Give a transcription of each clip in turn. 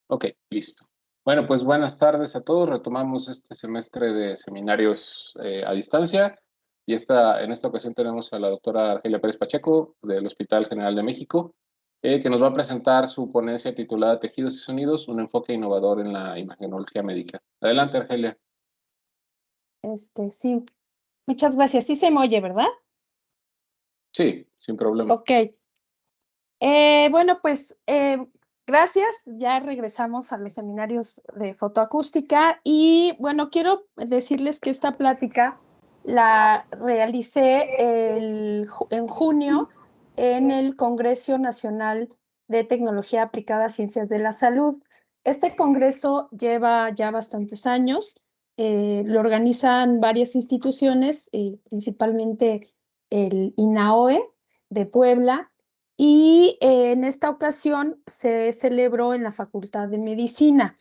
Ok, listo. Bueno, pues buenas tardes a todos. Retomamos este semestre de seminarios a distancia y en esta ocasión tenemos a la doctora Argelia Pérez Pacheco del Hospital General de México, que nos va a presentar su ponencia titulada Tejidos y Sonidos, un enfoque innovador en la imagenología médica. Adelante, Argelia. Sí, muchas gracias. Sí se me oye, ¿verdad? Sí, sin problema. Ok. Bueno, pues gracias. Ya regresamos a los seminarios de fotoacústica y bueno, quiero decirles que esta plática la realicé en junio en el Congreso Nacional de Tecnología Aplicada a Ciencias de la Salud. Este congreso lleva ya bastantes años. Lo organizan varias instituciones, principalmente el INAOE de Puebla, y en esta ocasión se celebró en la Facultad de Medicina.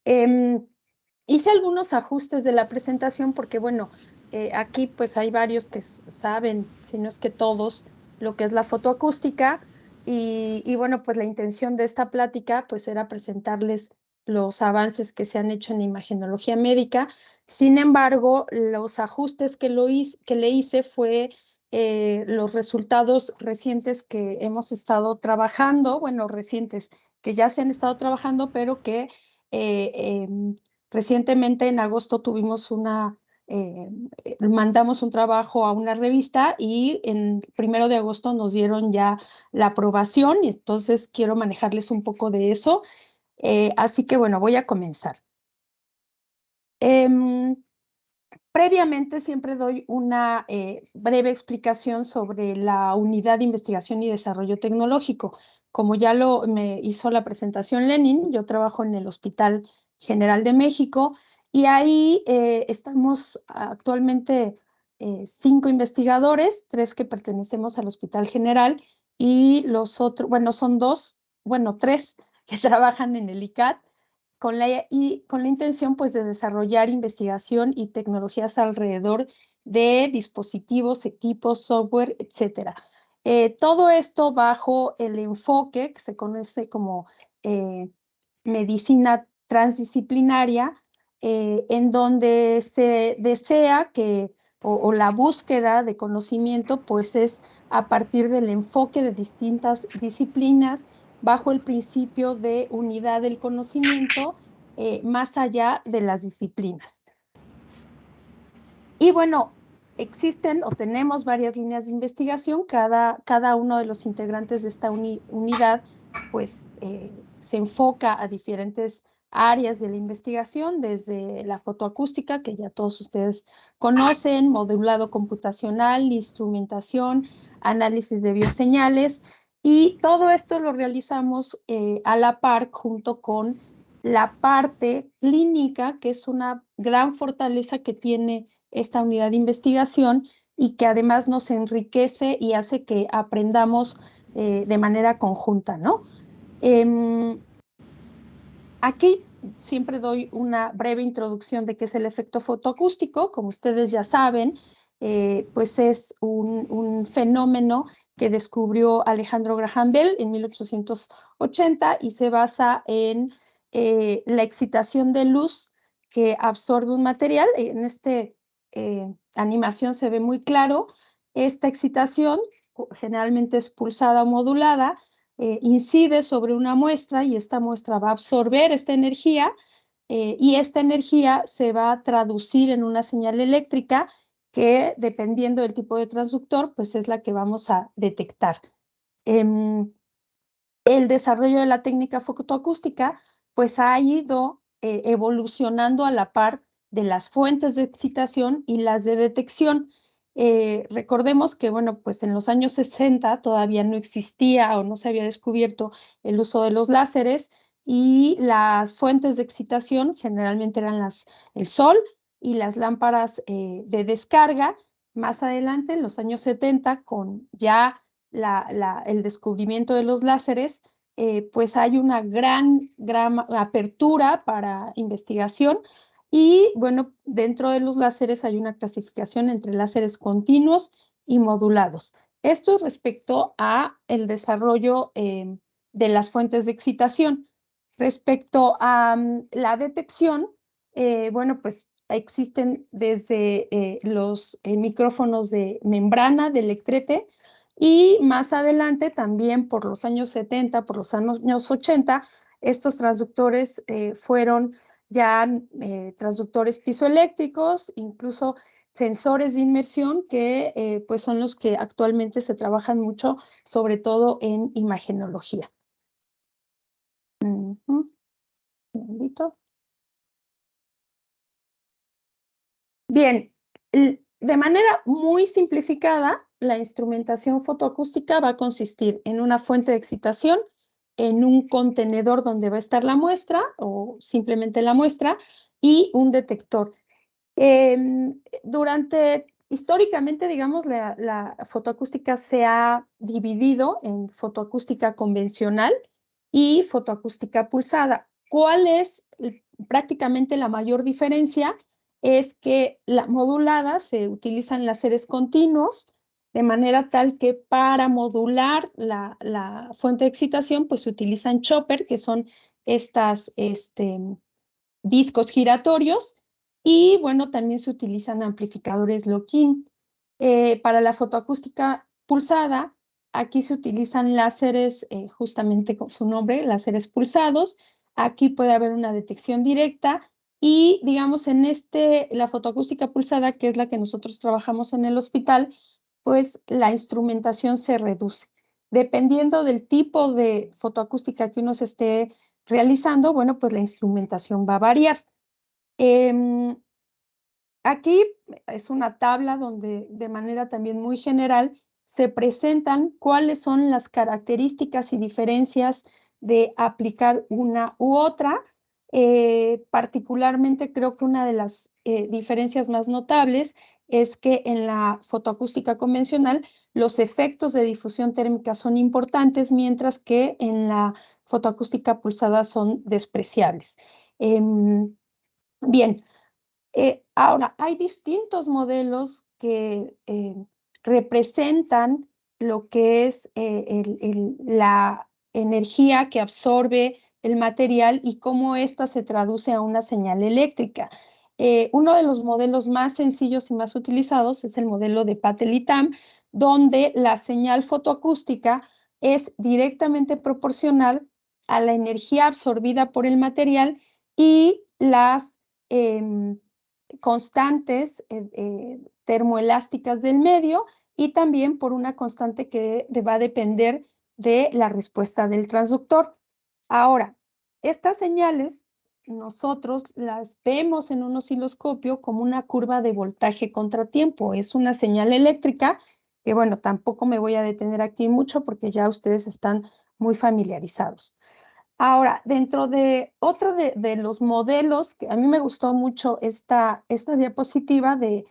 Hice algunos ajustes de la presentación porque, bueno, aquí pues hay varios que saben, si no es que todos, lo que es la fotoacústica y bueno, pues la intención de esta plática pues era presentarles los avances que se han hecho en imagenología médica. Sin embargo, los ajustes que le hice fue los resultados recientes que hemos estado trabajando, bueno, recientes, que ya se han estado trabajando, pero que eh, em, recientemente en agosto mandamos un trabajo a una revista y en 1 de agosto nos dieron ya la aprobación y entonces quiero manejarles un poco de eso. Así que bueno, voy a comenzar. Previamente siempre doy una breve explicación sobre la Unidad de Investigación y Desarrollo Tecnológico. Como ya me hizo la presentación Lenin, yo trabajo en el Hospital General de México y ahí estamos actualmente 5 investigadores, 3 que pertenecemos al Hospital General y los otros, bueno, son 2, bueno, 3 que trabajan en el ICAT con la intención pues de desarrollar investigación y tecnologías alrededor de dispositivos, equipos, software, etcétera. Todo esto bajo el enfoque que se conoce como medicina transdisciplinaria, en donde se desea o la búsqueda de conocimiento pues es a partir del enfoque de distintas disciplinas bajo el principio de unidad del conocimiento, más allá de las disciplinas. Y bueno, existen o tenemos varias líneas de investigación. Cada uno de los integrantes de esta unidad pues se enfoca a diferentes áreas de la investigación, desde la fotoacústica, que ya todos ustedes conocen, modulado computacional, instrumentación, análisis de bioseñales, y todo esto lo realizamos a la par junto con la parte clínica, que es una gran fortaleza que tiene esta unidad de investigación y que además nos enriquece y hace que aprendamos de manera conjunta, ¿no? Aquí siempre doy una breve introducción de qué es el efecto fotoacústico. Como ustedes ya saben, pues es un fenómeno que descubrió Alejandro Graham Bell en 1880 y se basa en la excitación de luz que absorbe un material. En esta animación se ve muy claro. Esta excitación generalmente es pulsada o modulada, incide sobre una muestra y esta muestra va a absorber esta energía y esta energía se va a traducir en una señal eléctrica que, dependiendo del tipo de transductor, pues es la que vamos a detectar. El desarrollo de la técnica fotoacústica pues ha ido evolucionando a la par de las fuentes de excitación y las de detección. Recordemos que, bueno, pues en los años 60 todavía no existía o no se había descubierto el uso de los láseres y las fuentes de excitación generalmente eran el sol y las lámparas de descarga. Más adelante, en los años 70, con ya el descubrimiento de los láseres, pues hay una gran apertura para investigación y bueno, dentro de los láseres hay una clasificación entre láseres continuos y modulados. Esto respecto a el desarrollo de las fuentes de excitación. Respecto a la detección, bueno, pues existen desde los micrófonos de membrana, de electrete, y más adelante también por los años 70, por los años 80, estos transductores fueron ya transductores piezoeléctricos, incluso sensores de inmersión que pues son los que actualmente se trabajan mucho, sobre todo en imagenología. Bien, de manera muy simplificada, la instrumentación fotoacústica va a consistir en una fuente de excitación, en un contenedor donde va a estar la muestra o simplemente la muestra y un detector. Históricamente, digamos, la fotoacústica se ha dividido en fotoacústica convencional y fotoacústica pulsada. ¿Cuál es prácticamente la mayor diferencia? Es que la modulada se utilizan láseres continuos, de manera tal que para modular la fuente de excitación, pues se utilizan chopper, que son estas discos giratorios, y bueno, también se utilizan amplificadores lock-in. Para la fotoacústica pulsada, aquí se utilizan láseres, justamente con su nombre, láseres pulsados. Aquí puede haber una detección directa y, digamos, la fotoacústica pulsada, que es la que nosotros trabajamos en el hospital, pues la instrumentación se reduce. Dependiendo del tipo de fotoacústica que uno se esté realizando, bueno, pues la instrumentación va a variar. Aquí es una tabla donde de manera también muy general se presentan cuáles son las características y diferencias de aplicar una u otra. Particularmente creo que una de las diferencias más notables es que en la fotoacústica convencional los efectos de difusión térmica son importantes, mientras que en la fotoacústica pulsada son despreciables. Bien, ahora hay distintos modelos que representan lo que es la energía que absorbe el material y cómo ésta se traduce a una señal eléctrica. Uno de los modelos más sencillos y más utilizados es el modelo de Patel y Tam, donde la señal fotoacústica es directamente proporcional a la energía absorbida por el material y las constantes termoelásticas del medio, y también por una constante que va a depender de la respuesta del transductor. Ahora, estas señales nosotros las vemos en un osciloscopio como una curva de voltaje contratiempo. Es una señal eléctrica que, bueno, tampoco me voy a detener aquí mucho porque ya ustedes están muy familiarizados. Ahora, dentro de otro de los modelos, que a mí me gustó mucho esta diapositiva de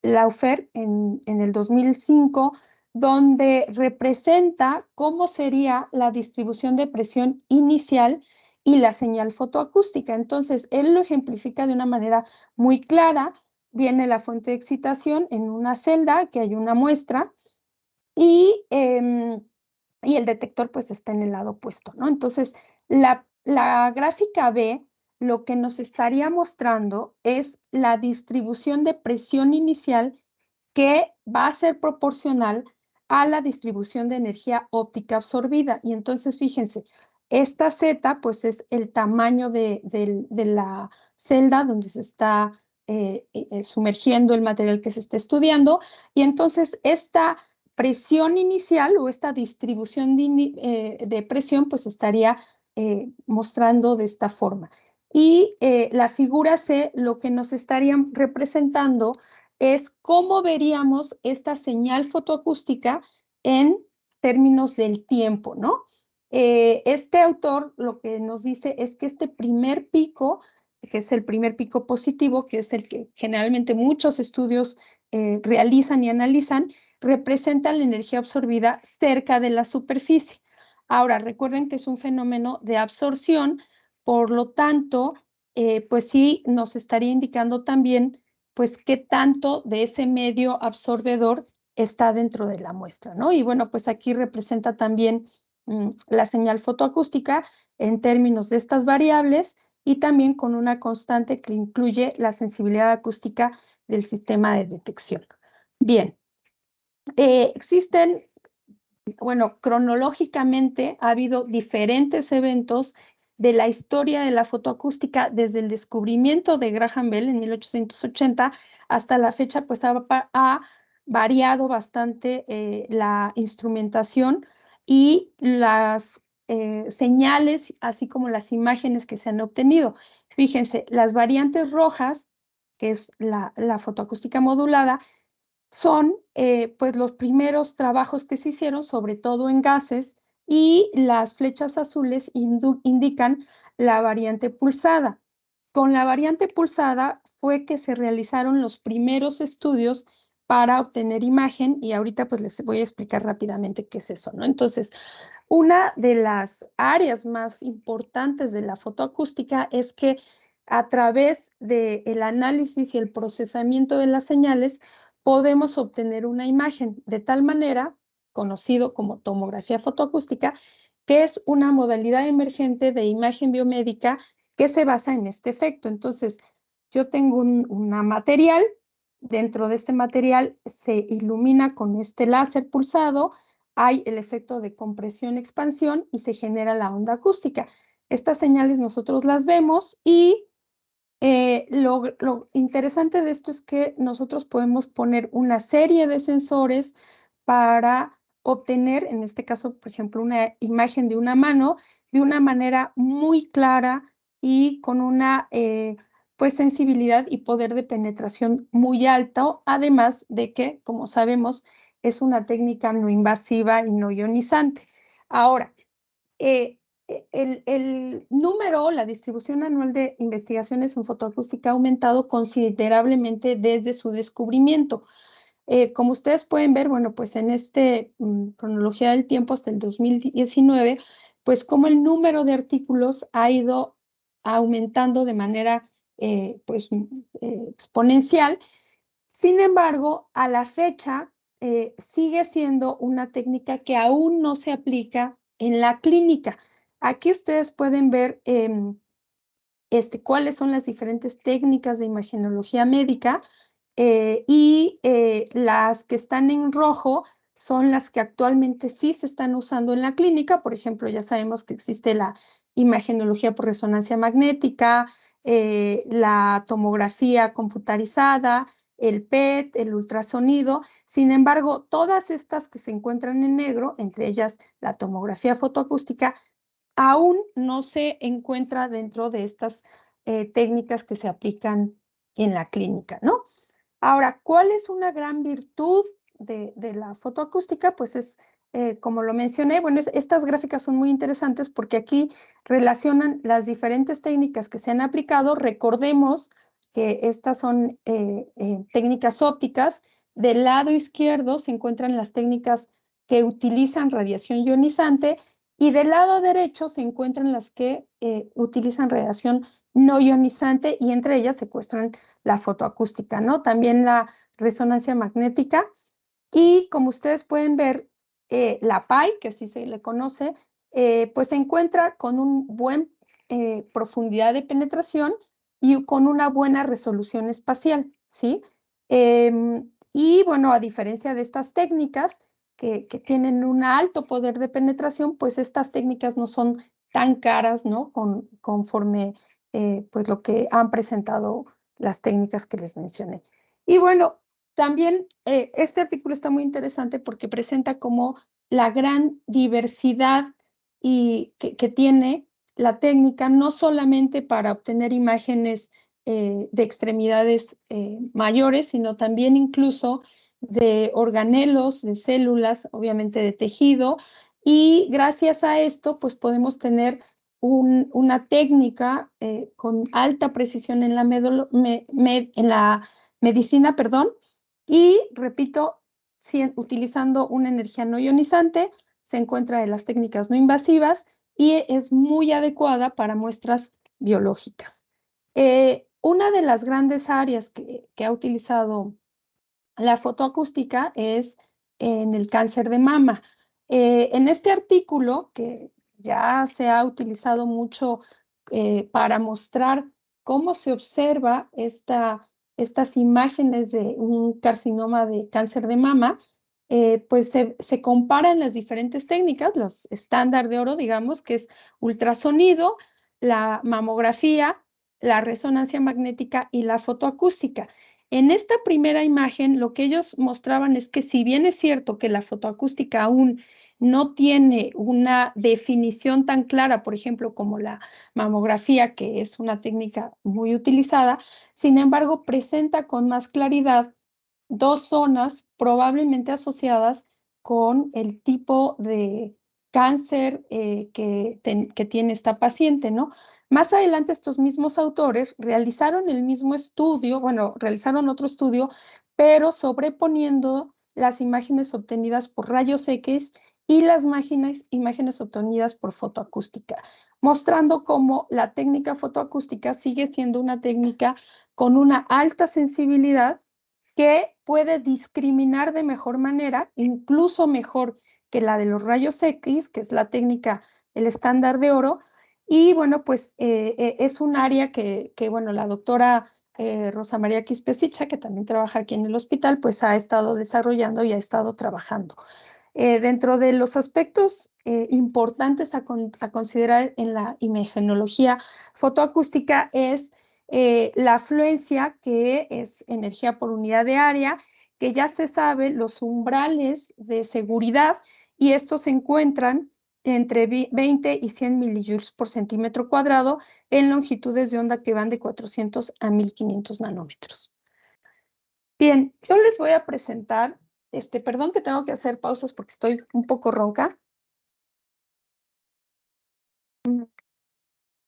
Laufer en el 2005, donde representa cómo sería la distribución de presión inicial y la señal fotoacústica. Entonces, él lo ejemplifica de una manera muy clara. Viene la fuente de excitación en una celda, que hay una muestra, y el detector pues está en el lado opuesto, ¿no? Entonces, la gráfica B lo que nos estaría mostrando es la distribución de presión inicial que va a ser proporcional a la distribución de energía óptica absorbida. Y entonces, fíjense, esta Z pues es el tamaño de la celda donde se está sumergiendo el material que se está estudiando. Y entonces esta presión inicial o esta distribución de presión pues estaría mostrando de esta forma. Y la figura C lo que nos estarían representando es cómo veríamos esta señal fotoacústica en términos del tiempo, ¿no? Este autor lo que nos dice es que este primer pico, que es el primer pico positivo, que es el que generalmente muchos estudios realizan y analizan, representa la energía absorbida cerca de la superficie. Ahora, recuerden que es un fenómeno de absorción, por lo tanto, pues sí nos estaría indicando también pues qué tanto de ese medio absorbedor está dentro de la muestra, ¿no? Y bueno, pues aquí representa también la señal fotoacústica en términos de estas variables y también con una constante que incluye la sensibilidad acústica del sistema de detección. Bien, existen, bueno, cronológicamente ha habido diferentes eventos de la historia de la fotoacústica desde el descubrimiento de Graham Bell en 1880 hasta la fecha, pues ha variado bastante la instrumentación y las señales, así como las imágenes que se han obtenido. Fíjense, las variantes rojas, que es la fotoacústica modulada, son pues los primeros trabajos que se hicieron, sobre todo en gases, y las flechas azules indican la variante pulsada. Con la variante pulsada fue que se realizaron los primeros estudios para obtener imagen y ahorita pues les voy a explicar rápidamente qué es eso, ¿no? Entonces, una de las áreas más importantes de la fotoacústica es que a través del análisis y el procesamiento de las señales podemos obtener una imagen de tal manera, conocido como tomografía fotoacústica, que es una modalidad emergente de imagen biomédica que se basa en este efecto. Entonces, yo tengo un material, dentro de este material se ilumina con este láser pulsado, hay el efecto de compresión-expansión y se genera la onda acústica. Estas señales nosotros las vemos y lo interesante de esto es que nosotros podemos poner una serie de sensores para obtener, en este caso, por ejemplo, una imagen de una mano de una manera muy clara y con una pues sensibilidad y poder de penetración muy alto, además de que, como sabemos, es una técnica no invasiva y no ionizante. Ahora, el número, la distribución anual de investigaciones en fotoacústica ha aumentado considerablemente desde su descubrimiento. Como ustedes pueden ver, bueno, pues en cronología del tiempo hasta el 2019, pues como el número de artículos ha ido aumentando de manera exponencial. Sin embargo, a la fecha sigue siendo una técnica que aún no se aplica en la clínica. Aquí ustedes pueden ver cuáles son las diferentes técnicas de imagenología médica y las que están en rojo son las que actualmente sí se están usando en la clínica. Por ejemplo, ya sabemos que existe la imagenología por resonancia magnética, la tomografía computarizada, el PET, el ultrasonido. Sin embargo, todas estas que se encuentran en negro, entre ellas la tomografía fotoacústica, aún no se encuentra dentro de estas técnicas que se aplican en la clínica, ¿no? Ahora, ¿cuál es una gran virtud de la fotoacústica? Pues es, como lo mencioné, bueno, estas gráficas son muy interesantes porque aquí relacionan las diferentes técnicas que se han aplicado. Recordemos que estas son técnicas ópticas. Del lado izquierdo se encuentran las técnicas que utilizan radiación ionizante y del lado derecho se encuentran las que utilizan radiación no ionizante y entre ellas se encuentran la fotoacústica, ¿no? También la resonancia magnética y como ustedes pueden ver, la PAI, que así se le conoce, pues se encuentra con un buen profundidad de penetración y con una buena resolución espacial, ¿sí? Y bueno, a diferencia de estas técnicas que tienen un alto poder de penetración, pues estas técnicas no son tan caras, ¿no? Conforme pues lo que han presentado las técnicas que les mencioné. Y bueno, también este artículo está muy interesante porque presenta como la gran diversidad que tiene la técnica, no solamente para obtener imágenes de extremidades mayores, sino también incluso de organelos, de células, obviamente de tejido, y gracias a esto, pues podemos tener una técnica con alta precisión en la medicina, perdón, y repito, utilizando una energía no ionizante, se encuentra de las técnicas no invasivas y es muy adecuada para muestras biológicas. Una de las grandes áreas que ha utilizado la fotoacústica es en el cáncer de mama. En este artículo, que ya se ha utilizado mucho para mostrar cómo se observa estas imágenes de un carcinoma de cáncer de mama, pues se comparan las diferentes técnicas, las estándar de oro, digamos, que es ultrasonido, la mamografía, la resonancia magnética y la fotoacústica. En esta primera imagen, lo que ellos mostraban es que si bien es cierto que la fotoacústica aún no tiene una definición tan clara, por ejemplo, como la mamografía, que es una técnica muy utilizada, sin embargo, presenta con más claridad dos zonas probablemente asociadas con el tipo de cáncer que tiene esta paciente, ¿no? Más adelante, estos mismos autores realizaron el mismo estudio, bueno, realizaron otro estudio, pero sobreponiendo las imágenes obtenidas por rayos X y las imágenes obtenidas por fotoacústica, mostrando cómo la técnica fotoacústica sigue siendo una técnica con una alta sensibilidad que puede discriminar de mejor manera, incluso mejor que la de los rayos X, que es la técnica, el estándar de oro. Y bueno, pues es un área que bueno, la doctora Rosa María Quispesicha, que también trabaja aquí en el hospital, pues ha estado desarrollando y ha estado trabajando. Dentro de los aspectos importantes a considerar en la imagenología fotoacústica es la afluencia, que es energía por unidad de área, que ya se sabe los umbrales de seguridad, y estos se encuentran entre 20 y 100 milijoules por centímetro cuadrado en longitudes de onda que van de 400 a 1500 nanómetros. Bien, yo les voy a presentar, perdón que tengo que hacer pausas porque estoy un poco ronca.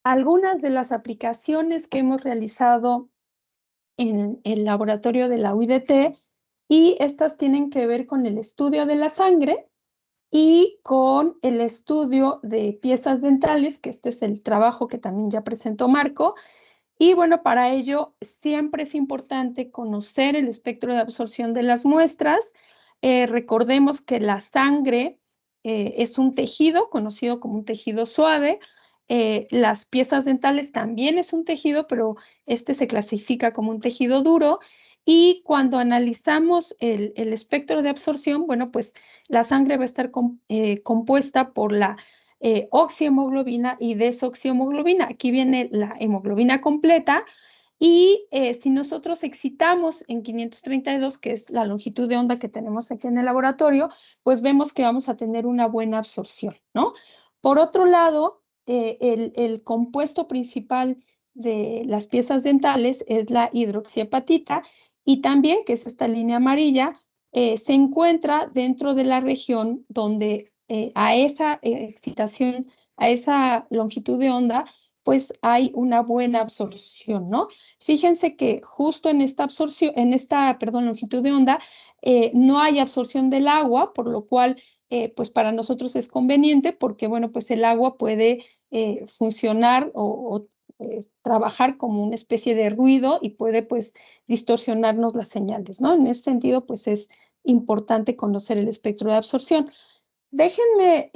Algunas de las aplicaciones que hemos realizado en el laboratorio de la UIDT, y estas tienen que ver con el estudio de la sangre y con el estudio de piezas dentales, que este es el trabajo que también ya presentó Marco. Y bueno, para ello siempre es importante conocer el espectro de absorción de las muestras. Recordemos que la sangre es un tejido conocido como un tejido suave. Las piezas dentales también es un tejido, pero este se clasifica como un tejido duro. Y cuando analizamos el espectro de absorción, bueno, pues la sangre va a estar compuesta por la oxihemoglobina y desoxihemoglobina. Aquí viene la hemoglobina completa, y si nosotros excitamos en 532, que es la longitud de onda que tenemos aquí en el laboratorio, pues vemos que vamos a tener una buena absorción, ¿no? Por otro lado, el compuesto principal de las piezas dentales es la hidroxiapatita, y también, que es esta línea amarilla, se encuentra dentro de la región donde a esa excitación, a esa longitud de onda, pues hay una buena absorción, ¿no? Fíjense que justo en esta absorción, perdón, longitud de onda, no hay absorción del agua, por lo cual, pues para nosotros es conveniente, porque, bueno, pues el agua puede funcionar o trabajar como una especie de ruido, y puede, pues, distorsionarnos las señales, ¿no? En ese sentido, pues es importante conocer el espectro de absorción. Déjenme,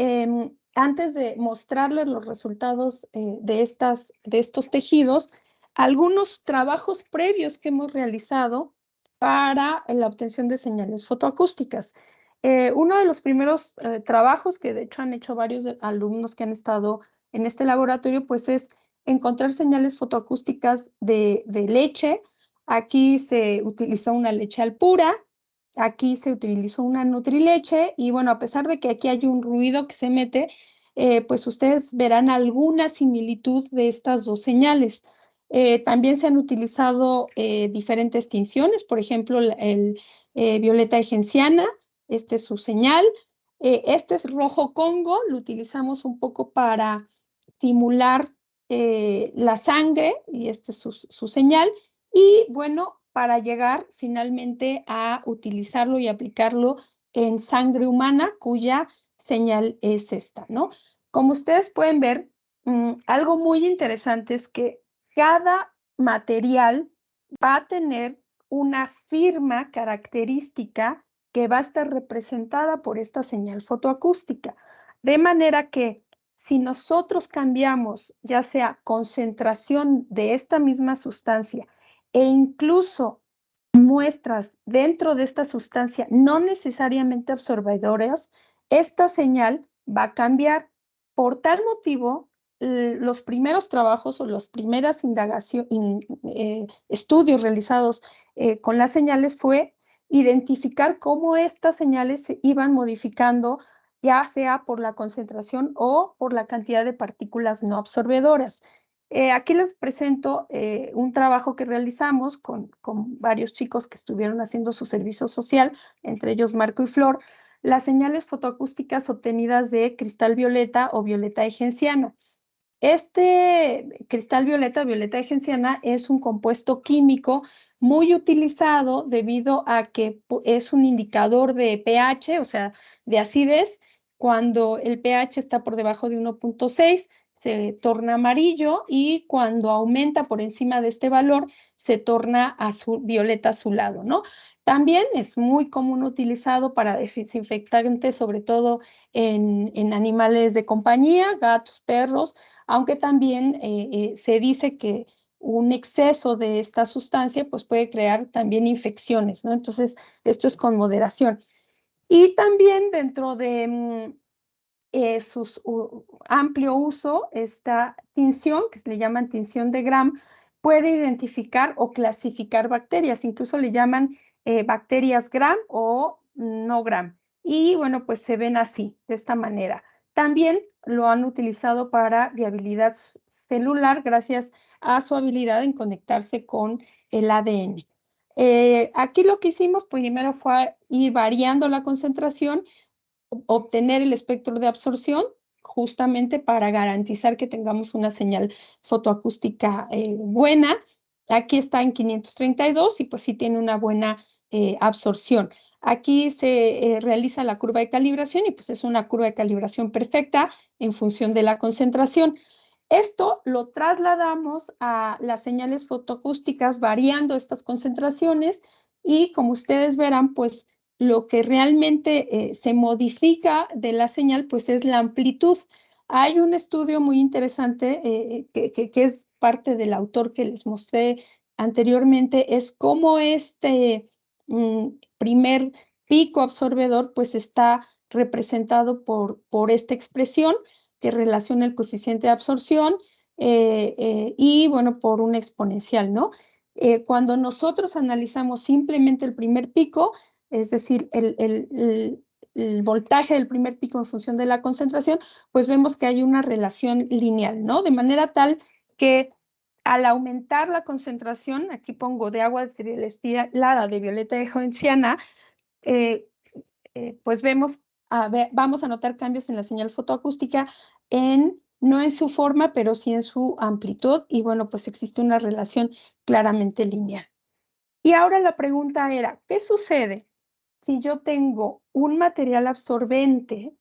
antes de mostrarles los resultados de estos tejidos, algunos trabajos previos que hemos realizado para la obtención de señales fotoacústicas. Uno de los primeros trabajos, que de hecho han hecho varios alumnos que han estado en este laboratorio, pues es encontrar señales fotoacústicas de leche. Aquí se utilizó una leche Alpura. Aquí se utilizó una Nutrileche, y bueno, a pesar de que aquí hay un ruido que se mete, pues ustedes verán alguna similitud de estas dos señales. También se han utilizado diferentes tinciones, por ejemplo, el violeta de genciana, este es su señal. Este es rojo Congo, lo utilizamos un poco para simular la sangre, y este es su señal. Y bueno, para llegar finalmente a utilizarlo y aplicarlo en sangre humana, cuya señal es esta, ¿no? Como ustedes pueden ver, algo muy interesante es que cada material va a tener una firma característica que va a estar representada por esta señal fotoacústica. De manera que si nosotros cambiamos ya sea concentración de esta misma sustancia e incluso muestras dentro de esta sustancia no necesariamente absorbedoras, esta señal va a cambiar. Por tal motivo, los primeros trabajos o los primeros estudios realizados con las señales fue identificar cómo estas señales se iban modificando, ya sea por la concentración o por la cantidad de partículas no absorbedoras. Aquí les presento un trabajo que realizamos con varios chicos que estuvieron haciendo su servicio social, entre ellos Marco y Flor, las señales fotoacústicas obtenidas de cristal violeta o violeta de genciana. Este cristal violeta, violeta de genciana, es un compuesto químico muy utilizado debido a que es un indicador de pH, o sea, de acidez. Cuando el pH está por debajo de 1.6, se torna amarillo, y cuando aumenta por encima de este valor, se torna azul, violeta azulado, ¿no? También es muy común utilizado para desinfectantes, sobre todo en animales de compañía, gatos, perros, aunque también se dice que un exceso de esta sustancia pues puede crear también infecciones, ¿no? Entonces, esto es con moderación. Y también dentro de su amplio uso, esta tinción, que se le llama tinción de Gram, puede identificar o clasificar bacterias, incluso le llaman bacterias Gram o no Gram. Y bueno, pues se ven así, de esta manera. También lo han utilizado para viabilidad celular gracias a su habilidad en conectarse con el ADN. Aquí lo que hicimos pues, primero fue ir variando la concentración, obtener el espectro de absorción, justamente para garantizar que tengamos una señal fotoacústica buena. Aquí está en 532 y pues sí tiene una buena absorción. Aquí se realiza la curva de calibración y pues es una curva de calibración perfecta en función de la concentración. Esto lo trasladamos a las señales fotoacústicas variando estas concentraciones, y como ustedes verán, pues lo que realmente se modifica de la señal pues es la amplitud. Hay un estudio muy interesante que es parte del autor que les mostré anteriormente, es cómo este primer pico absorbedor pues está representado por esta expresión que relaciona el coeficiente de absorción y bueno, por un exponencial, ¿no? Cuando nosotros analizamos simplemente el primer pico, es decir, el voltaje del primer pico en función de la concentración, pues vemos que hay una relación lineal, ¿no? De manera tal que al aumentar la concentración, aquí pongo de agua destilada de violeta de genciana, eh, pues vamos a notar cambios en la señal fotoacústica, no en su forma, pero sí en su amplitud, y bueno, pues existe una relación claramente lineal. Y ahora la pregunta era, ¿qué sucede si yo tengo un material absorbente,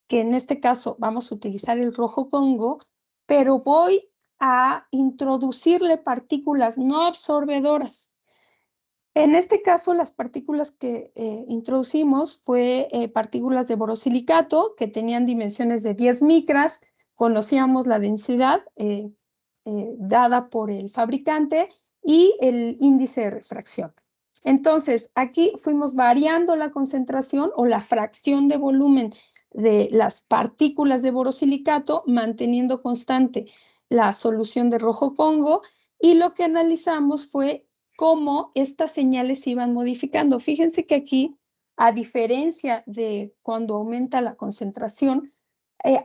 que en este caso vamos a utilizar el rojo Congo, pero voy a introducirle partículas no absorbedoras? En este caso, las partículas que introducimos fue partículas de borosilicato que tenían dimensiones de 10 micras, conocíamos la densidad dada por el fabricante y el índice de refracción. Entonces, aquí fuimos variando la concentración o la fracción de volumen de las partículas de borosilicato, manteniendo constante la solución de rojo Congo, y lo que analizamos fue cómo estas señales se iban modificando. Fíjense que aquí, a diferencia de cuando aumenta la concentración,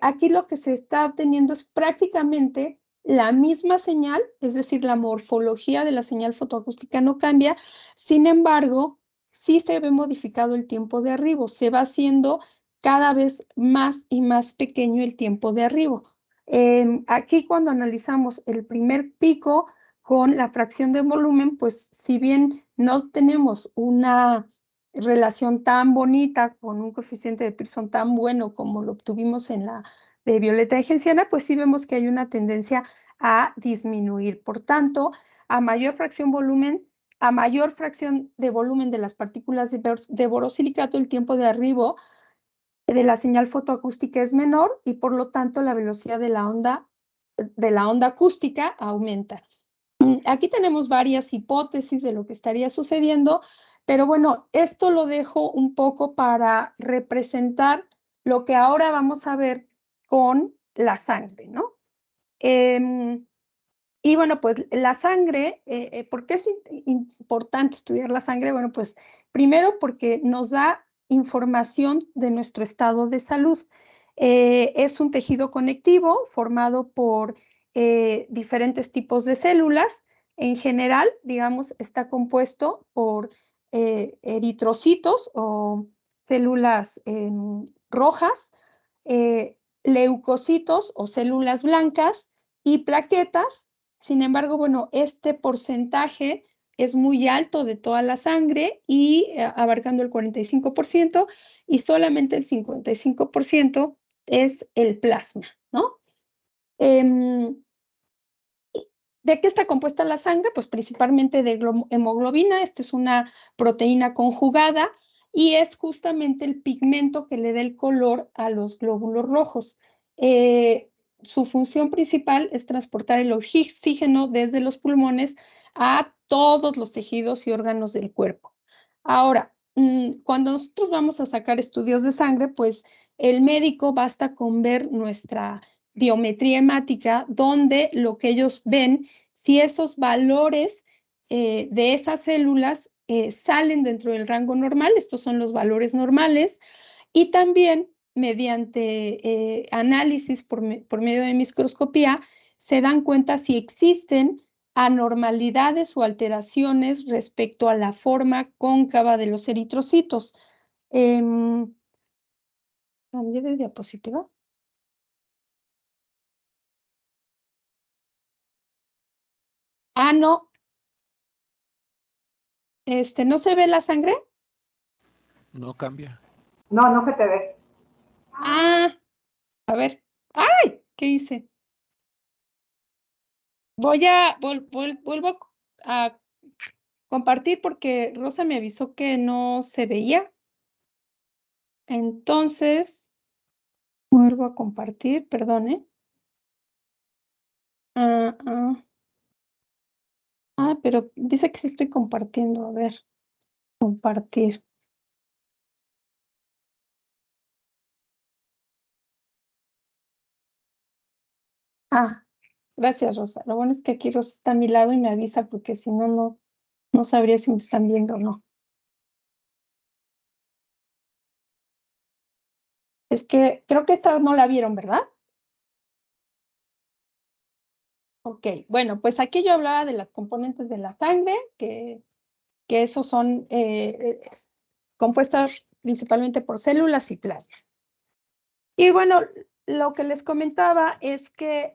aquí lo que se está obteniendo es prácticamente la misma señal, es decir, la morfología de la señal fotoacústica no cambia. Sin embargo, sí se ve modificado el tiempo de arribo, se va haciendo cada vez más y más pequeño el tiempo de arribo. Aquí cuando analizamos el primer pico con la fracción de volumen, pues si bien no tenemos una relación tan bonita con un coeficiente de Pearson tan bueno como lo obtuvimos en la de violeta de genciana, pues sí vemos que hay una tendencia a disminuir. Por tanto, a mayor fracción volumen, a mayor fracción de volumen de las partículas de borosilicato, el tiempo de arribo de la señal fotoacústica es menor y por lo tanto la velocidad de la onda acústica aumenta. Aquí tenemos varias hipótesis de lo que estaría sucediendo, pero bueno, esto lo dejo un poco para representar lo que ahora vamos a ver con la sangre, ¿no? Y bueno, pues la sangre, ¿por qué es importante estudiar la sangre? Bueno, pues primero porque nos da información de nuestro estado de salud. Es un tejido conectivo formado por diferentes tipos de células. En general, digamos, está compuesto por eritrocitos o células rojas, leucocitos o células blancas y plaquetas. Sin embargo, bueno, este porcentaje es muy alto de toda la sangre y abarcando el 45% y solamente el 55% es el plasma, ¿no? ¿De qué está compuesta la sangre? Pues principalmente de hemoglobina. Esta es una proteína conjugada y es justamente el pigmento que le da el color a los glóbulos rojos. Su función principal es transportar el oxígeno desde los pulmones a todos los tejidos y órganos del cuerpo. Ahora, cuando nosotros vamos a sacar estudios de sangre, pues el médico basta con ver nuestra biometría hemática, donde lo que ellos ven, si esos valores de esas células salen dentro del rango normal, estos son los valores normales, y también mediante análisis por medio de microscopía, se dan cuenta si existen anormalidades o alteraciones respecto a la forma cóncava de los eritrocitos. ¿Cambié de diapositiva? Ah, no. ¿No se ve la sangre? No cambia. No, no se te ve. Ah, a ver. ¡Ay! ¿Qué hice? Vuelvo a compartir porque Rosa me avisó que no se veía. Entonces, vuelvo a compartir, perdone. Pero dice que sí estoy compartiendo. A ver, compartir. Gracias, Rosa. Lo bueno es que aquí Rosa está a mi lado y me avisa porque si no, no sabría si me están viendo o no. Es que creo que esta no la vieron, ¿verdad? Ok, bueno, pues aquí yo hablaba de las componentes de la sangre, que esos son compuestas principalmente por células y plasma. Y bueno, lo que les comentaba es que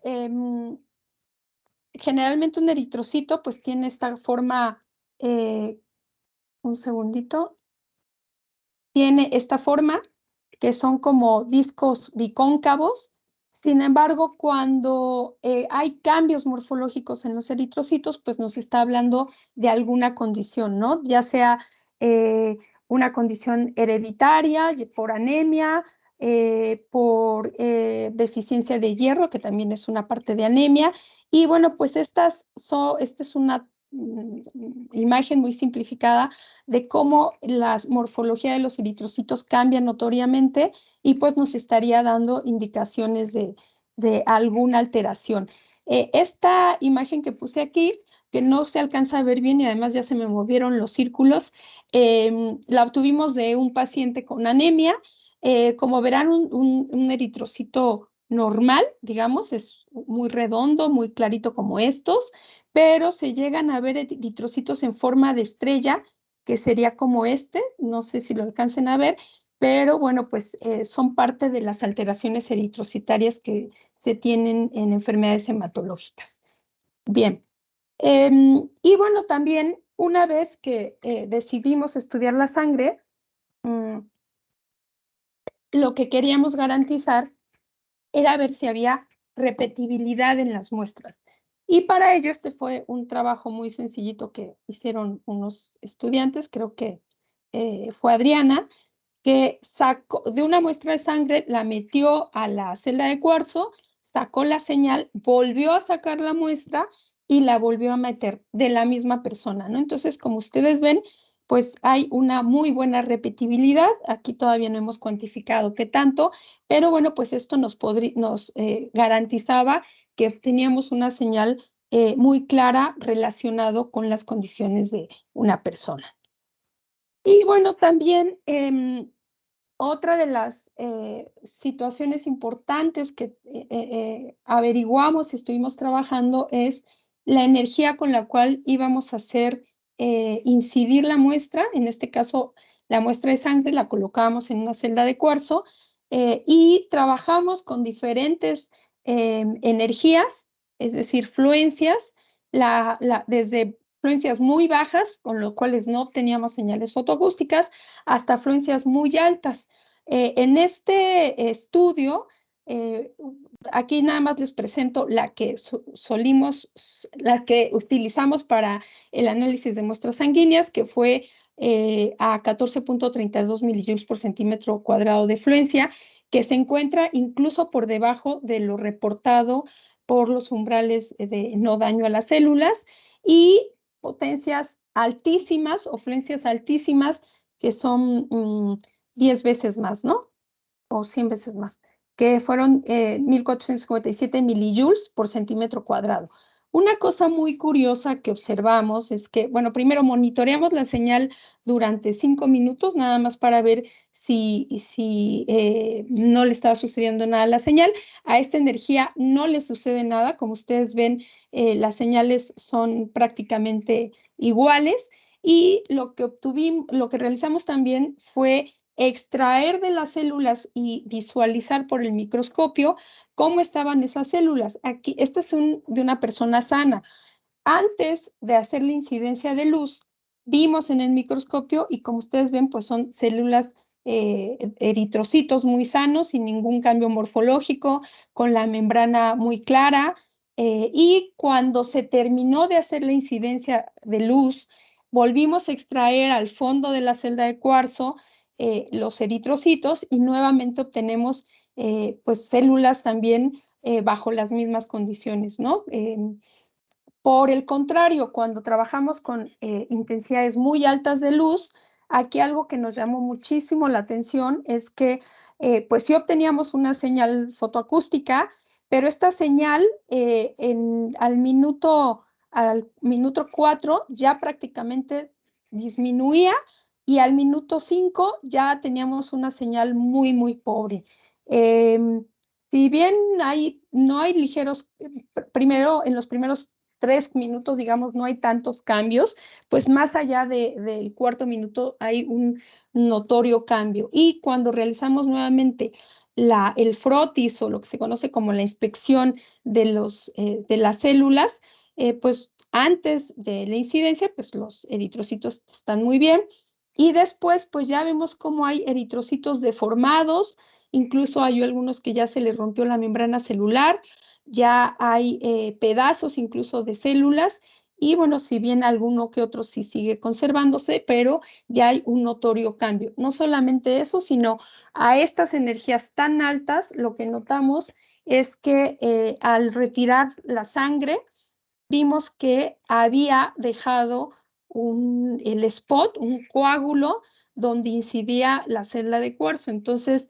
generalmente un eritrocito pues tiene esta forma, un segundito, tiene esta forma que son como discos bicóncavos. Sin embargo, cuando hay cambios morfológicos en los eritrocitos, pues nos está hablando de alguna condición, ¿no? Ya sea una condición hereditaria, por anemia, por deficiencia de hierro, que también es una parte de anemia. Y bueno, pues esta es una imagen muy simplificada de cómo la morfología de los eritrocitos cambia notoriamente y pues nos estaría dando indicaciones de alguna alteración. Esta imagen que puse aquí, que no se alcanza a ver bien y además ya se me movieron los círculos, la obtuvimos de un paciente con anemia. Como verán, un eritrocito normal, digamos, es muy redondo, muy clarito como estos, pero se llegan a ver eritrocitos en forma de estrella, que sería como no sé si lo alcancen a ver, pero bueno, pues son parte de las alteraciones eritrocitarias que se tienen en enfermedades hematológicas. Bien, y bueno, también una vez que decidimos estudiar la sangre, lo que queríamos garantizar era ver si había repetibilidad en las muestras. Y para ello este fue un trabajo muy sencillito que hicieron unos estudiantes, creo que fue Adriana, que sacó de una muestra de sangre, la metió a la celda de cuarzo, sacó la señal, volvió a sacar la muestra y la volvió a meter de la misma persona, ¿no? Entonces, como ustedes ven, pues hay una muy buena repetibilidad. Aquí todavía no hemos cuantificado qué tanto, pero bueno, pues esto nos garantizaba que teníamos una señal muy clara relacionado con las condiciones de una persona. Y bueno, también otra de las situaciones importantes que averiguamos y estuvimos trabajando es la energía con la cual íbamos a hacer incidir la muestra. En este caso, la muestra de sangre la colocábamos en una celda de cuarzo y trabajamos con diferentes energías, es decir, fluencias, desde fluencias muy bajas, con lo cuales no obteníamos señales fotoacústicas, hasta fluencias muy altas. En este estudio, aquí nada más les presento la que la que utilizamos para el análisis de muestras sanguíneas, que fue a 14.32 milijoules por centímetro cuadrado de fluencia, que se encuentra incluso por debajo de lo reportado por los umbrales de no daño a las células, y potencias altísimas o fluencias altísimas que son 10 veces más, ¿no? O 100 veces más, que fueron 1457 milijoules por centímetro cuadrado. Una cosa muy curiosa que observamos es que, bueno, primero monitoreamos la señal durante 5 minutos, nada más para ver si no le estaba sucediendo nada a la señal. A esta energía no le sucede nada. Como ustedes ven, las señales son prácticamente iguales. Y lo que realizamos también fue extraer de las células y visualizar por el microscopio cómo estaban esas células. Aquí, esta es de una persona sana. Antes de hacer la incidencia de luz, vimos en el microscopio y como ustedes ven, pues son células eritrocitos muy sanos, sin ningún cambio morfológico, con la membrana muy clara. Y cuando se terminó de hacer la incidencia de luz, volvimos a extraer al fondo de la celda de cuarzo los eritrocitos y nuevamente obtenemos pues células también bajo las mismas condiciones, ¿no? Por el contrario, cuando trabajamos con intensidades muy altas de luz, aquí algo que nos llamó muchísimo la atención es que pues sí obteníamos una señal fotoacústica, pero esta señal al minuto 4 ya prácticamente disminuía y al minuto 5 ya teníamos una señal muy, muy pobre. Si bien no hay ligeros, primero en los primeros 3 minutos, digamos, no hay tantos cambios, pues más allá del cuarto minuto hay un notorio cambio. Y cuando realizamos nuevamente el frotis o lo que se conoce como la inspección de las células, pues antes de la incidencia, pues los eritrocitos están muy bien. Y después, pues ya vemos cómo hay eritrocitos deformados, incluso hay algunos que ya se les rompió la membrana celular, ya hay pedazos incluso de células y bueno, si bien alguno que otro sí sigue conservándose, pero ya hay un notorio cambio. No solamente eso, sino a estas energías tan altas, lo que notamos es que al retirar la sangre, vimos que había dejado el spot, un coágulo, donde incidía la celda de cuarzo. Entonces,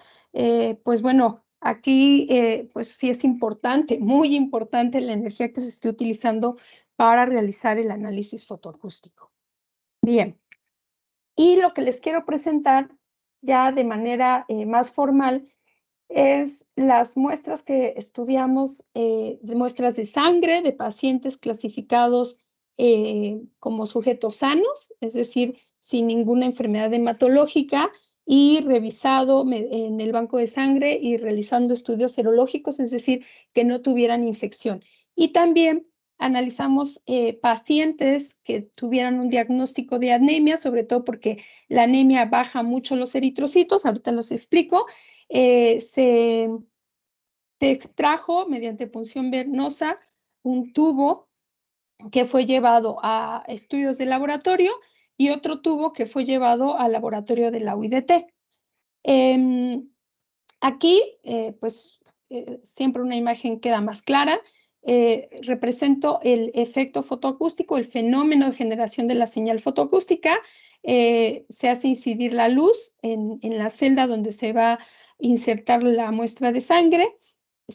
pues bueno, aquí pues sí es importante, muy importante la energía que se esté utilizando para realizar el análisis fotoacústico. Bien, y lo que les quiero presentar ya de manera más formal es las muestras que estudiamos, de muestras de sangre de pacientes clasificados como sujetos sanos, es decir, sin ninguna enfermedad hematológica, y revisado en el banco de sangre y realizando estudios serológicos, es decir, que no tuvieran infección. Y también analizamos pacientes que tuvieran un diagnóstico de anemia, sobre todo porque la anemia baja mucho los eritrocitos, ahorita los explico. Se extrajo mediante punción venosa un tubo que fue llevado a estudios de laboratorio y otro tubo que fue llevado al laboratorio de la UIDT. Aquí, pues, siempre una imagen queda más clara. Represento el efecto fotoacústico, el fenómeno de generación de la señal fotoacústica. Se hace incidir la luz en la celda donde se va a insertar la muestra de sangre.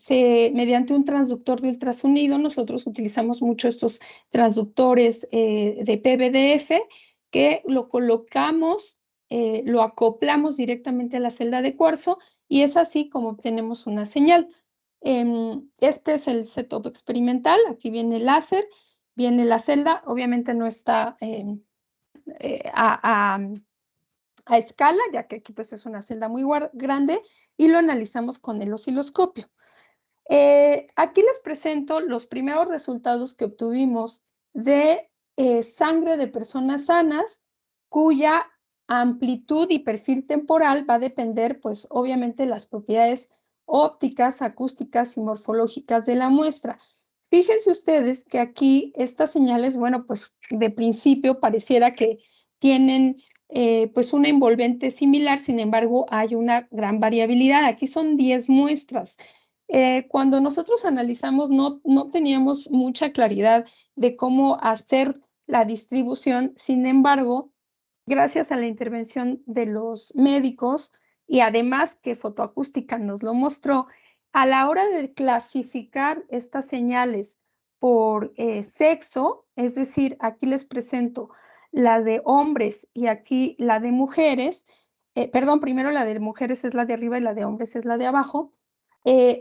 Mediante un transductor de ultrasonido, nosotros utilizamos mucho estos transductores de PVDF, que lo colocamos, lo acoplamos directamente a la celda de cuarzo, y es así como obtenemos una señal. Este es el setup experimental. Aquí viene el láser, viene la celda. Obviamente no está a escala, ya que aquí pues es una celda muy grande, y lo analizamos con el osciloscopio. Aquí les presento los primeros resultados que obtuvimos de sangre de personas sanas, cuya amplitud y perfil temporal va a depender, pues, obviamente, las propiedades ópticas, acústicas y morfológicas de la muestra. Fíjense ustedes que aquí estas señales, bueno, pues de principio pareciera que tienen pues una envolvente similar, sin embargo, hay una gran variabilidad. Aquí son 10 muestras. Cuando nosotros analizamos, no teníamos mucha claridad de cómo hacer la distribución. Sin embargo, gracias a la intervención de los médicos, y además que fotoacústica nos lo mostró, a la hora de clasificar estas señales por sexo, es decir, aquí les presento la de hombres y aquí la de mujeres, perdón, primero la de mujeres es la de arriba y la de hombres es la de abajo.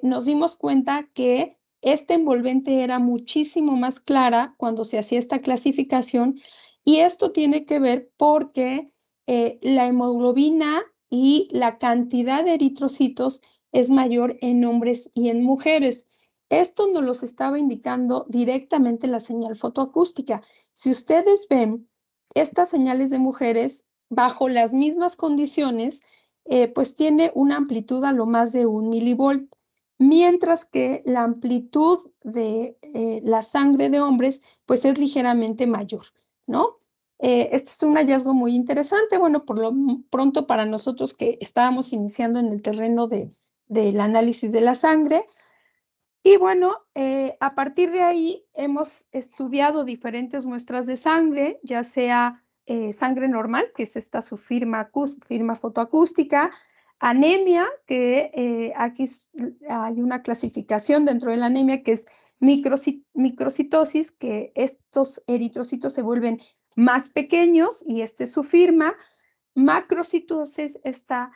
Nos dimos cuenta que esta envolvente era muchísimo más clara cuando se hacía esta clasificación, y esto tiene que ver porque la hemoglobina y la cantidad de eritrocitos es mayor en hombres y en mujeres. Esto nos lo estaba indicando directamente la señal fotoacústica. Si ustedes ven, estas señales de mujeres, bajo las mismas condiciones, pues tiene una amplitud a lo más de 1 milivolt, mientras que la amplitud de la sangre de hombres pues es ligeramente mayor, ¿no? Este es un hallazgo muy interesante. Bueno, por lo pronto para nosotros que estábamos iniciando en el terreno del análisis de la sangre. Y bueno, a partir de ahí hemos estudiado diferentes muestras de sangre, ya sea sangre normal, que es esta su firma fotoacústica, anemia, que aquí hay una clasificación dentro de la anemia que es microcitosis, que estos eritrocitos se vuelven más pequeños y este es su firma. Macrocitosis, esta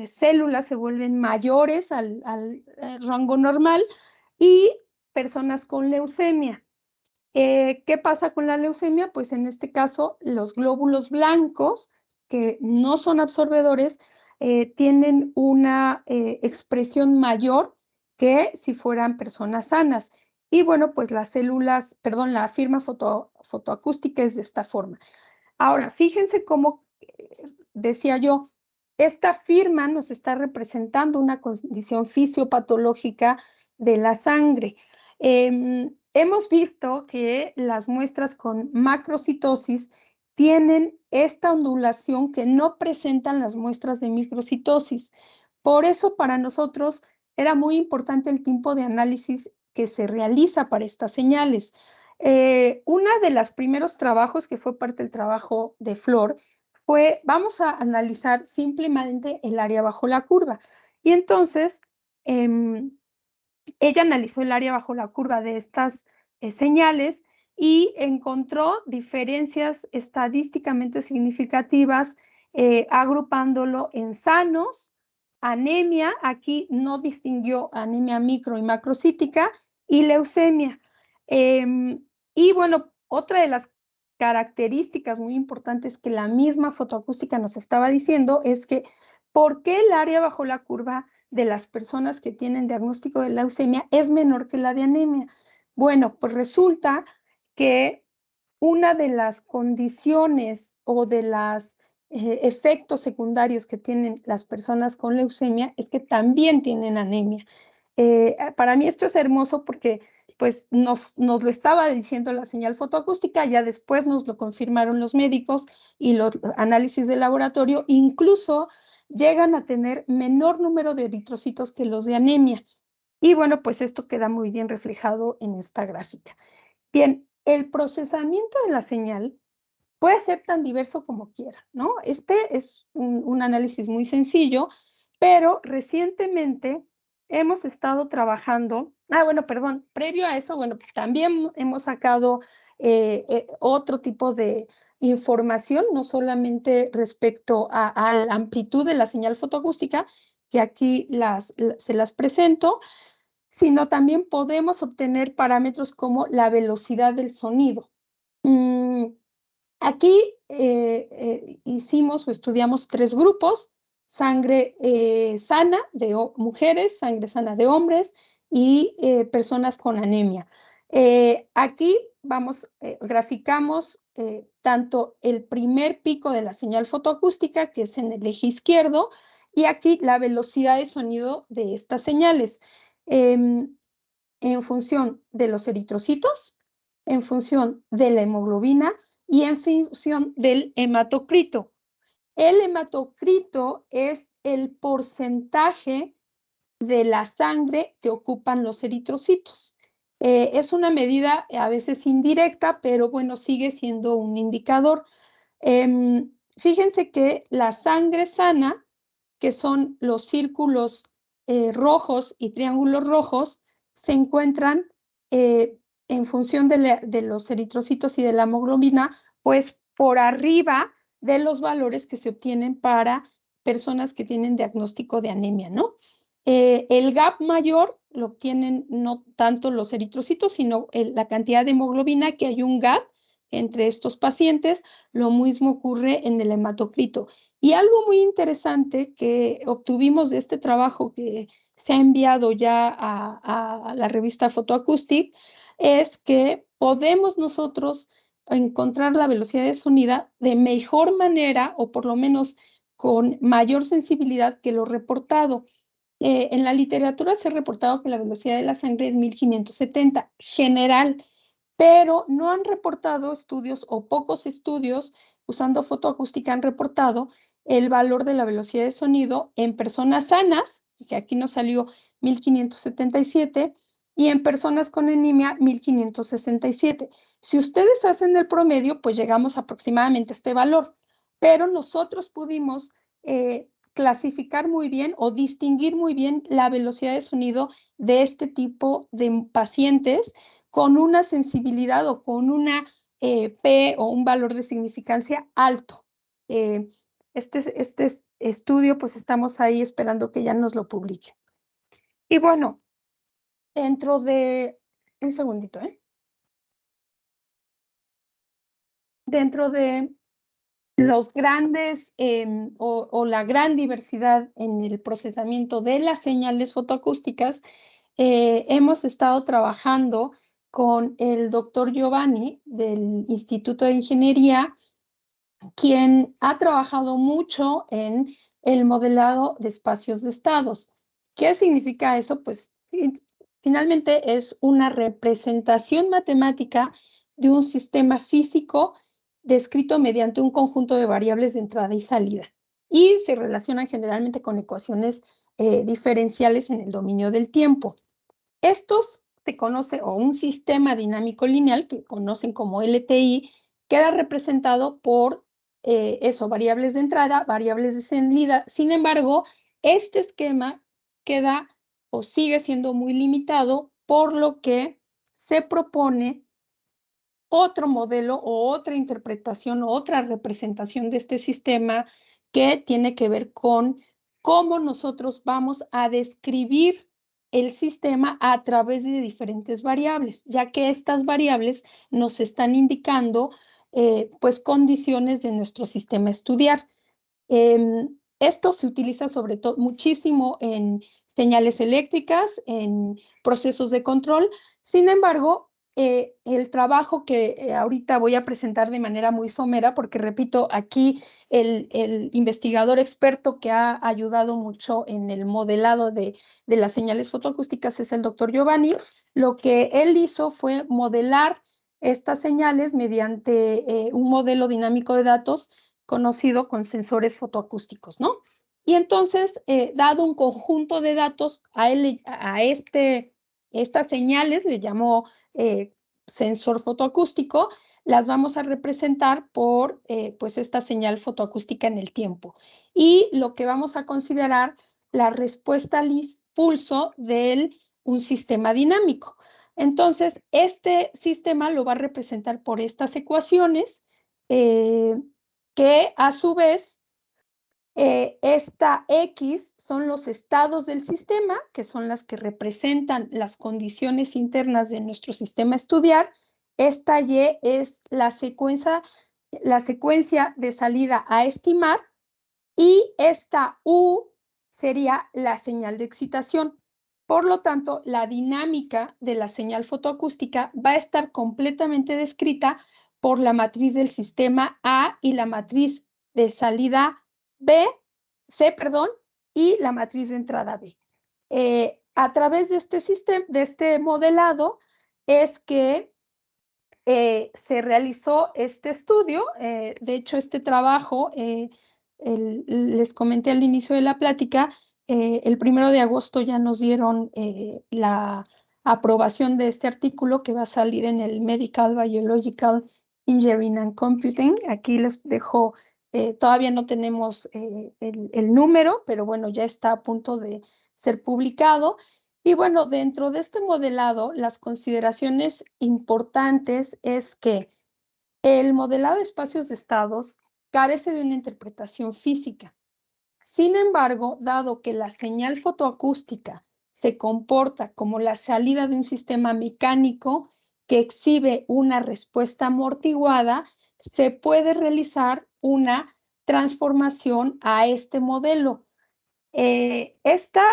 células se vuelven mayores al rango normal, y personas con leucemia. ¿Qué pasa con la leucemia? Pues en este caso, los glóbulos blancos, que no son absorbedores, tienen una expresión mayor que si fueran personas sanas. Y bueno, pues las células, perdón, la firma fotoacústica es de esta forma. Ahora, fíjense cómo, decía yo, esta firma nos está representando una condición fisiopatológica de la sangre. Hemos visto que las muestras con macrocitosis tienen esta ondulación que no presentan las muestras de microcitosis. Por eso para nosotros era muy importante el tipo de análisis que se realiza para estas señales. Uno de los primeros trabajos que fue parte del trabajo de Flor fue, vamos a analizar simplemente el área bajo la curva. Y entonces, ella analizó el área bajo la curva de estas señales y encontró diferencias estadísticamente significativas, agrupándolo en sanos, anemia, aquí no distinguió anemia micro y macrocítica, y leucemia. Y bueno, otra de las características muy importantes que la misma fotoacústica nos estaba diciendo es que ¿por qué el área bajo la curva de las personas que tienen diagnóstico de leucemia es menor que la de anemia? Bueno, pues resulta que una de las condiciones o de los efectos secundarios que tienen las personas con leucemia es que también tienen anemia. Para mí esto es hermoso porque pues nos lo estaba diciendo la señal fotoacústica, ya después nos lo confirmaron los médicos y los análisis de laboratorio, incluso llegan a tener menor número de eritrocitos que los de anemia. Y bueno, pues esto queda muy bien reflejado en esta gráfica. Bien, el procesamiento de la señal puede ser tan diverso como quiera, ¿no? Este es un análisis muy sencillo, pero recientemente hemos estado trabajando, bueno, perdón, previo a eso, bueno, pues también hemos sacado otro tipo de información, no solamente respecto a la amplitud de la señal fotoacústica, que aquí se las presento, sino también podemos obtener parámetros como la velocidad del sonido. Aquí hicimos o estudiamos 3 grupos: sangre sana de mujeres, sangre sana de hombres y personas con anemia. Aquí graficamos tanto el primer pico de la señal fotoacústica, que es en el eje izquierdo, y aquí la velocidad de sonido de estas señales, en función de los eritrocitos, en función de la hemoglobina y en función del hematocrito. El hematocrito es el porcentaje de la sangre que ocupan los eritrocitos. Es una medida a veces indirecta, pero bueno, sigue siendo un indicador. Fíjense que la sangre sana, que son los círculos rojos y triángulos rojos, se encuentran en función de los eritrocitos y de la hemoglobina, pues por arriba de los valores que se obtienen para personas que tienen diagnóstico de anemia, ¿no? El gap mayor lo obtienen no tanto los eritrocitos, sino la cantidad de hemoglobina, que hay un gap entre estos pacientes. Lo mismo ocurre en el hematocrito. Y algo muy interesante que obtuvimos de este trabajo, que se ha enviado ya a la revista Photoacoustic, es que podemos nosotros encontrar la velocidad de sonido de mejor manera, o por lo menos con mayor sensibilidad que lo reportado. En la literatura se ha reportado que la velocidad de la sangre es 1570 general, pero no han reportado estudios, o pocos estudios usando fotoacústica han reportado el valor de la velocidad de sonido en personas sanas, que aquí nos salió 1577, y en personas con anemia 1567. Si ustedes hacen el promedio, pues llegamos aproximadamente a este valor, pero nosotros pudimos clasificar muy bien o distinguir muy bien la velocidad de sonido de este tipo de pacientes con una sensibilidad o con una P o un valor de significancia alto. Este estudio, pues estamos ahí esperando que ya nos lo publiquen. Y bueno, dentro de... Un segundito, Dentro de los grandes o la gran diversidad en el procesamiento de las señales fotoacústicas, hemos estado trabajando con el doctor Giovanni del Instituto de Ingeniería, quien ha trabajado mucho en el modelado de espacios de estados. ¿Qué significa eso? Pues finalmente es una representación matemática de un sistema físico descrito mediante un conjunto de variables de entrada y salida, y se relacionan generalmente con ecuaciones diferenciales en el dominio del tiempo. Estos se conoce, o un sistema dinámico lineal, que conocen como LTI, queda representado por variables de entrada, variables de salida. Sin embargo, este esquema queda o sigue siendo muy limitado, por lo que se propone otro modelo o otra interpretación o otra representación de este sistema, que tiene que ver con cómo nosotros vamos a describir el sistema a través de diferentes variables, ya que estas variables nos están indicando pues condiciones de nuestro sistema a estudiar. Esto se utiliza sobre todo muchísimo en señales eléctricas, en procesos de control. Sin embargo, el trabajo que ahorita voy a presentar de manera muy somera, porque repito, aquí el investigador experto que ha ayudado mucho en el modelado de las señales fotoacústicas es el doctor Giovanni. Lo que él hizo fue modelar estas señales mediante un modelo dinámico de datos conocido con sensores fotoacústicos, ¿no? Y entonces, dado un conjunto de datos, estas señales le llamó sensor fotoacústico, las vamos a representar por pues esta señal fotoacústica en el tiempo. Y lo que vamos a considerar la respuesta al pulso de un sistema dinámico. Entonces, este sistema lo va a representar por estas ecuaciones que a su vez esta X son los estados del sistema, que son las que representan las condiciones internas de nuestro sistema a estudiar. Esta Y es la secuencia de salida a estimar y esta U sería la señal de excitación. Por lo tanto, la dinámica de la señal fotoacústica va a estar completamente descrita por la matriz del sistema A y la matriz de salida C, y la matriz de entrada B. A través de este modelado es que se realizó este estudio. De hecho, este trabajo, les comenté al inicio de la plática, el 1 de agosto ya nos dieron la aprobación de este artículo que va a salir en el Medical Biological Engineering and Computing. Aquí les dejo, todavía no tenemos el número, pero bueno, ya está a punto de ser publicado. Y bueno, dentro de este modelado, las consideraciones importantes es que el modelado de espacios de estados carece de una interpretación física. Sin embargo, dado que la señal fotoacústica se comporta como la salida de un sistema mecánico que exhibe una respuesta amortiguada, se puede realizar una transformación a este modelo. Esta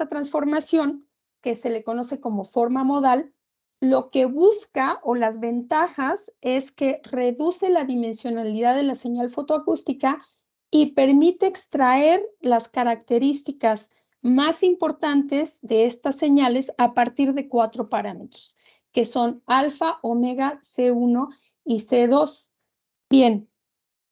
transformación, que se le conoce como forma modal, lo que busca o las ventajas es que reduce la dimensionalidad de la señal fotoacústica y permite extraer las características más importantes de estas señales a partir de 4 parámetros, que son alfa, omega, C1 y C2. Bien,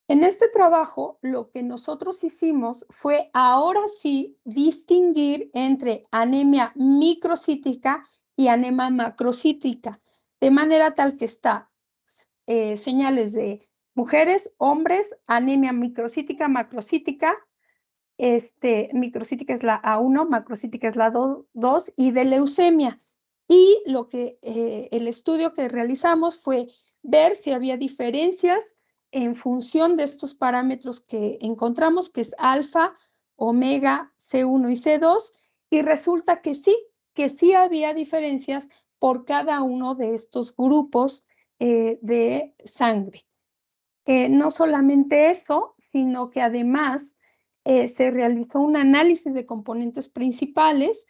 en este trabajo, lo que nosotros hicimos fue ahora sí distinguir entre anemia microcítica y anemia macrocítica, de manera tal que está señales de mujeres, hombres, anemia microcítica, macrocítica. Microcítica es la A1, macrocítica es la 2 y de leucemia. Y el estudio que realizamos fue ver si había diferencias en función de estos parámetros que encontramos, que es alfa, omega, C1 y C2, y resulta que sí había diferencias por cada uno de estos grupos de sangre. No solamente eso, sino que además se realizó un análisis de componentes principales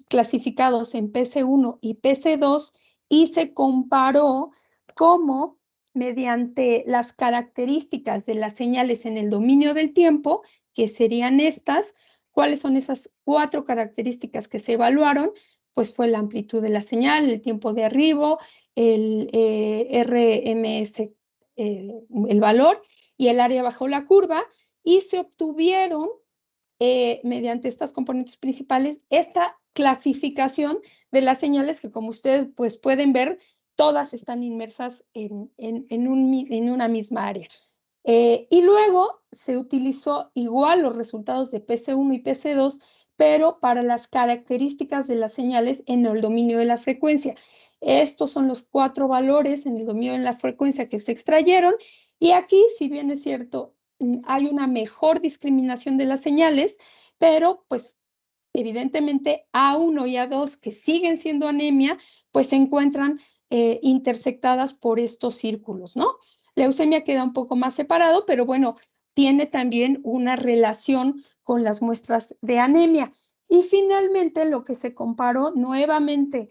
clasificados en PC1 y PC2 y se comparó cómo mediante las características de las señales en el dominio del tiempo, que serían estas, ¿cuáles son esas 4 características que se evaluaron? Pues fue la amplitud de la señal, el tiempo de arribo, el RMS, el valor, y el área bajo la curva, y se obtuvieron mediante estas componentes principales esta clasificación de las señales que, como ustedes pues pueden ver, todas están inmersas en una misma área. Y luego se utilizó igual los resultados de PC1 y PC2, pero para las características de las señales en el dominio de la frecuencia. Estos son los 4 valores en el dominio de la frecuencia que se extrayeron, y aquí, si bien es cierto, hay una mejor discriminación de las señales, pero pues evidentemente A1 y A2, que siguen siendo anemia, pues se encuentran intersectadas por estos círculos, ¿no? Leucemia queda un poco más separado, pero bueno, tiene también una relación con las muestras de anemia. Y finalmente lo que se comparó nuevamente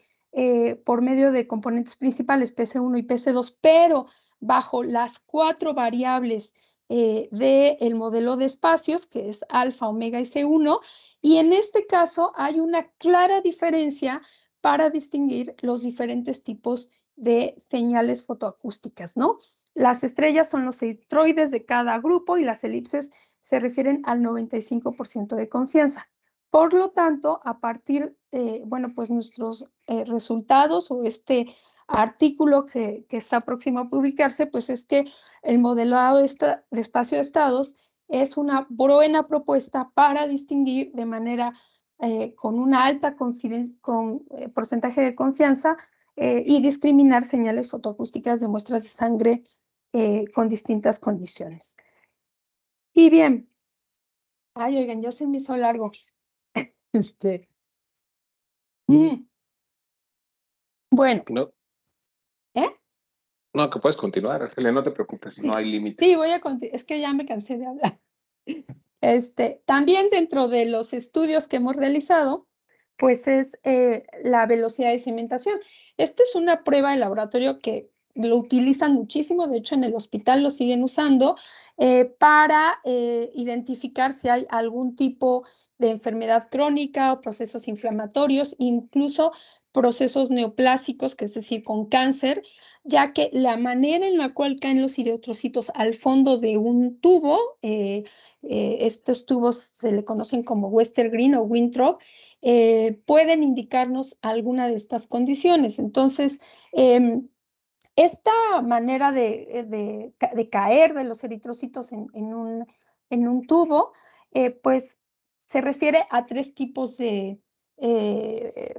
por medio de componentes principales PC1 y PC2, pero bajo las 4 variables del modelo de espacios, que es alfa, omega y C1, y en este caso hay una clara diferencia para distinguir los diferentes tipos de señales fotoacústicas, ¿no? Las estrellas son los centroides de cada grupo y las elipses se refieren al 95% de confianza. Por lo tanto, a partir, bueno, pues nuestros resultados o este artículo que está próximo a publicarse, pues es que el modelado de espacio de estados es una buena propuesta para distinguir de manera con una alta porcentaje de confianza y discriminar señales fotoacústicas de muestras de sangre con distintas condiciones. Y bien, ay, oigan, ya se me hizo largo. Bueno, No, ¿eh? no, que puedes continuar, Argelia, no te preocupes, no hay límite. Sí, voy a continuar, es que ya me cansé de hablar. También dentro de los estudios que hemos realizado, pues es la velocidad de cimentación. Esta es una prueba de laboratorio que lo utilizan muchísimo, de hecho en el hospital lo siguen usando para identificar si hay algún tipo de enfermedad crónica o procesos inflamatorios, incluso procesos neoplásicos, que es decir, con cáncer, ya que la manera en la cual caen los eritrocitos al fondo de un tubo, estos tubos se le conocen como Westergreen o Winthrop, pueden indicarnos alguna de estas condiciones. Entonces, esta manera de caer de los eritrocitos en un tubo, pues se refiere a 3 tipos de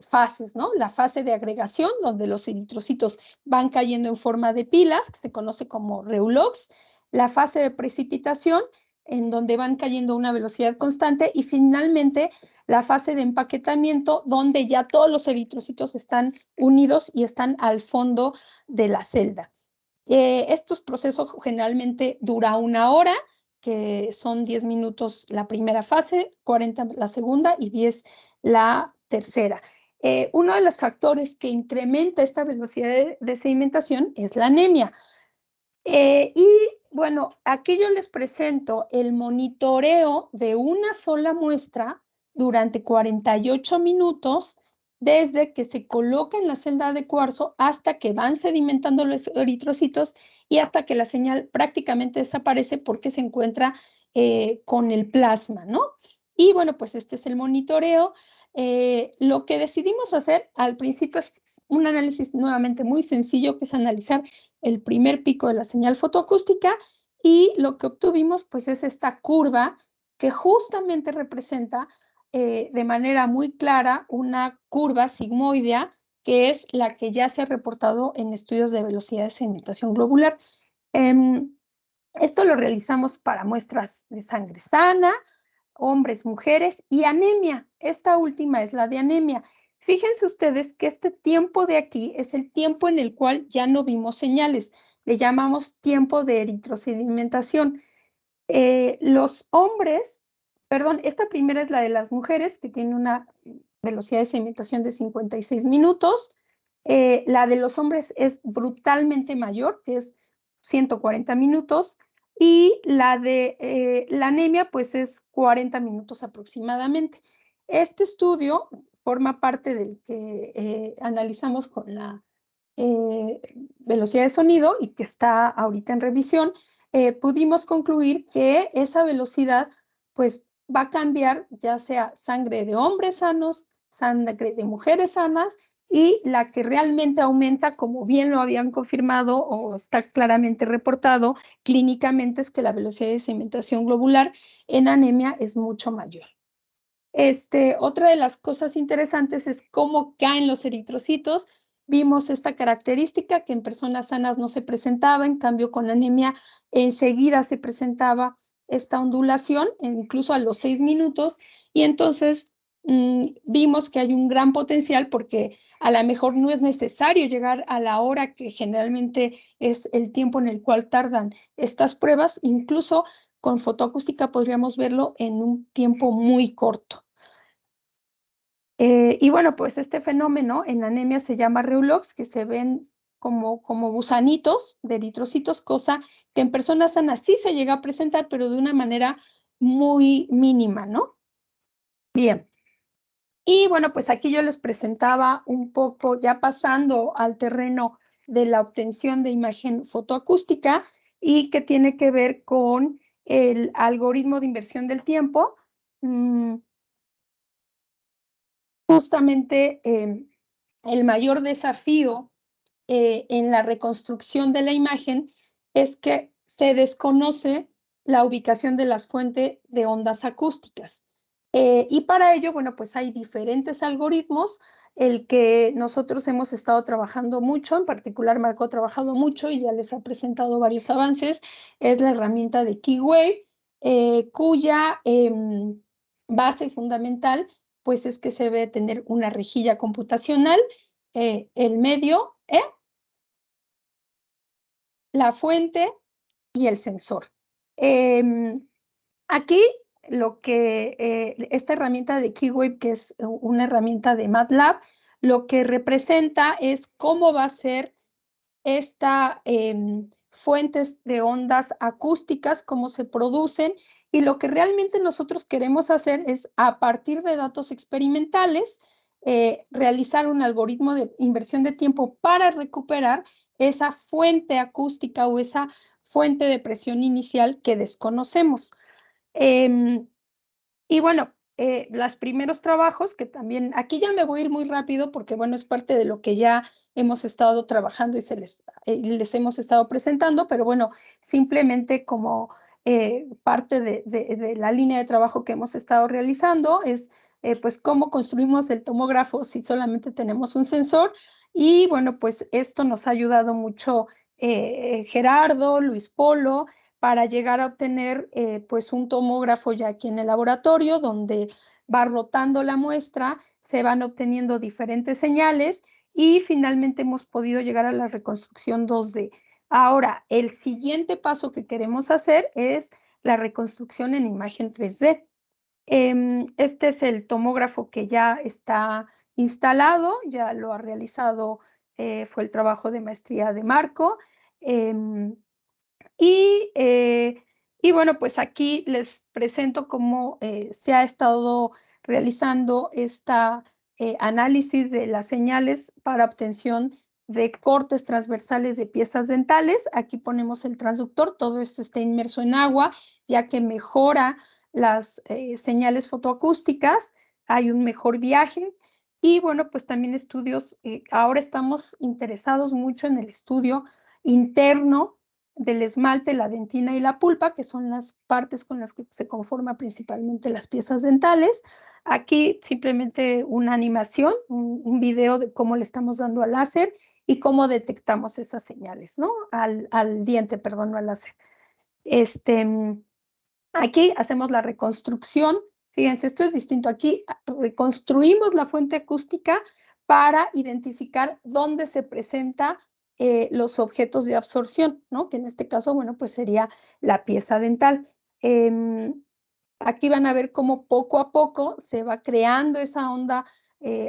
fases, ¿no? La fase de agregación, donde los eritrocitos van cayendo en forma de pilas, que se conoce como Reulux, la fase de precipitación, en donde van cayendo a una velocidad constante, y finalmente la fase de empaquetamiento, donde ya todos los eritrocitos están unidos y están al fondo de la celda. Estos procesos generalmente dura 1 hora, que son 10 minutos la primera fase, 40 la segunda y 10 la tercera. Uno de los factores que incrementa esta velocidad de sedimentación es la anemia. Y bueno, aquí yo les presento el monitoreo de una sola muestra durante 48 minutos desde que se coloca en la celda de cuarzo hasta que van sedimentando los eritrocitos y hasta que la señal prácticamente desaparece porque se encuentra con el plasma, ¿no? Y bueno, pues este es el monitoreo. Lo que decidimos hacer al principio es un análisis nuevamente muy sencillo, que es analizar el primer pico de la señal fotoacústica, y lo que obtuvimos pues es esta curva que justamente representa de manera muy clara una curva sigmoidea, que es la que ya se ha reportado en estudios de velocidad de sedimentación globular. Esto lo realizamos para muestras de sangre sana, hombres, mujeres y anemia. Esta última es la de anemia. Fíjense ustedes que este tiempo de aquí es el tiempo en el cual ya no vimos señales. Le llamamos tiempo de eritrosedimentación. Los hombres, perdón, esta primera es la de las mujeres, que tiene una velocidad de sedimentación de 56 minutos. La de los hombres es brutalmente mayor, que es 140 minutos. Y la de la anemia, pues es 40 minutos aproximadamente. Este estudio forma parte del que analizamos con la velocidad de sonido y que está ahorita en revisión. Pudimos concluir que esa velocidad pues va a cambiar, ya sea sangre de hombres sanos, sangre de mujeres sanas, y la que realmente aumenta, como bien lo habían confirmado o está claramente reportado clínicamente, es que la velocidad de sedimentación globular en anemia es mucho mayor. Otra de las cosas interesantes es cómo caen los eritrocitos. Vimos esta característica que en personas sanas no se presentaba, en cambio con anemia enseguida se presentaba esta ondulación, incluso a los 6 minutos, y entonces vimos que hay un gran potencial, porque a lo mejor no es necesario llegar a la hora que generalmente es el tiempo en el cual tardan estas pruebas. Incluso con fotoacústica podríamos verlo en un tiempo muy corto. Y bueno, pues este fenómeno en anemia se llama Reulox, que se ven como gusanitos de eritrocitos, cosa que en personas sanas sí se llega a presentar, pero de una manera muy mínima, ¿no? Bien. Y bueno, pues aquí yo les presentaba un poco, ya pasando al terreno de la obtención de imagen fotoacústica y que tiene que ver con el algoritmo de inversión del tiempo. Justamente el mayor desafío en la reconstrucción de la imagen es que se desconoce la ubicación de las fuentes de ondas acústicas. Y para ello, bueno, pues hay diferentes algoritmos. El que nosotros hemos estado trabajando mucho, en particular Marco ha trabajado mucho y ya les ha presentado varios avances, es la herramienta de Keywave, cuya base fundamental pues es que se debe tener una rejilla computacional, el medio, la fuente y el sensor. Aquí lo que esta herramienta de Keywave, que es una herramienta de MATLAB, lo que representa es cómo va a ser esta fuentes de ondas acústicas, cómo se producen, y lo que realmente nosotros queremos hacer es, a partir de datos experimentales, realizar un algoritmo de inversión de tiempo para recuperar esa fuente acústica o esa fuente de presión inicial que desconocemos. Y bueno, los primeros trabajos que también, aquí ya me voy a ir muy rápido porque bueno, es parte de lo que ya hemos estado trabajando y les hemos estado presentando, pero bueno, simplemente como parte de la línea de trabajo que hemos estado realizando es pues cómo construimos el tomógrafo si solamente tenemos un sensor. Y bueno, pues esto nos ha ayudado mucho Gerardo, Luis Polo, para llegar a obtener pues un tomógrafo ya aquí en el laboratorio, donde va rotando la muestra, se van obteniendo diferentes señales y finalmente hemos podido llegar a la reconstrucción 2D. Ahora, el siguiente paso que queremos hacer es la reconstrucción en imagen 3D. Este es el tomógrafo que ya está instalado, ya lo ha realizado, fue el trabajo de maestría de Marco. Y, y bueno, pues aquí les presento cómo se ha estado realizando esta análisis de las señales para obtención de cortes transversales de piezas dentales. Aquí ponemos el transductor, todo esto está inmerso en agua, ya que mejora las señales fotoacústicas, hay un mejor viaje. Y bueno, pues también estudios, ahora estamos interesados mucho en el estudio interno del esmalte, la dentina y la pulpa, que son las partes con las que se conforman principalmente las piezas dentales. Aquí simplemente una animación, un video de cómo le estamos dando al láser y cómo detectamos esas señales, ¿no? Al diente, perdón, no al láser. Aquí hacemos la reconstrucción. Fíjense, esto es distinto. Aquí reconstruimos la fuente acústica para identificar dónde se presenta los objetos de absorción, ¿no? Que en este caso, bueno, pues sería la pieza dental. Aquí van a ver cómo poco a poco se va creando esa onda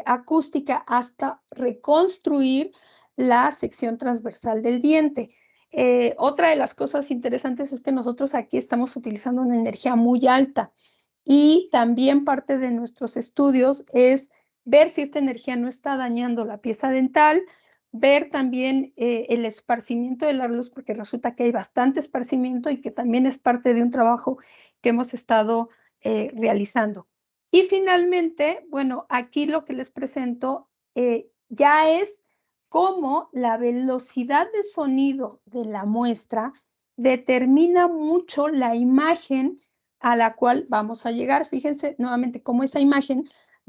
acústica hasta reconstruir la sección transversal del diente. Otra de las cosas interesantes es que nosotros aquí estamos utilizando una energía muy alta y también parte de nuestros estudios es ver si esta energía no está dañando la pieza dental, ver también el esparcimiento de la luz, porque resulta que hay bastante esparcimiento y que también es parte de un trabajo que hemos estado realizando. Y finalmente, bueno, aquí lo que les presento ya es cómo la velocidad de sonido de la muestra determina mucho la imagen a la cual vamos a llegar. Fíjense nuevamente cómo esa imagen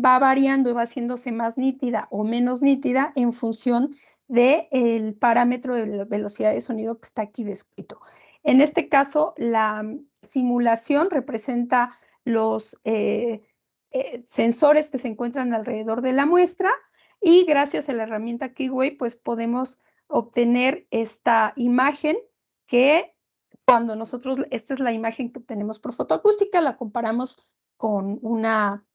va variando y va haciéndose más nítida o menos nítida en función del parámetro de la velocidad de sonido que está aquí descrito. En este caso, la simulación representa los sensores que se encuentran alrededor de la muestra y gracias a la herramienta Keywave pues podemos obtener esta imagen que cuando nosotros, esta es la imagen que obtenemos por fotoacústica, la comparamos con una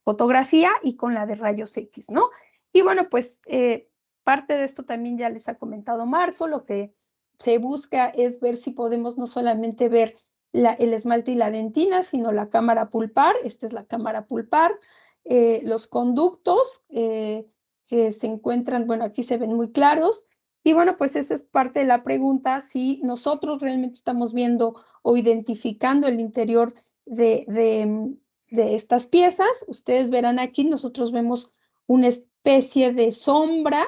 fotografía y con la de rayos X, ¿no? Y bueno, pues parte de esto también ya les ha comentado Marco, lo que se busca es ver si podemos no solamente ver el esmalte y la dentina, sino la cámara pulpar. Esta es la cámara pulpar. Los conductos que se encuentran, bueno, aquí se ven muy claros. Y bueno, pues esa es parte de la pregunta, si nosotros realmente estamos viendo o identificando el interior de estas piezas. Ustedes verán aquí, nosotros vemos una especie de sombra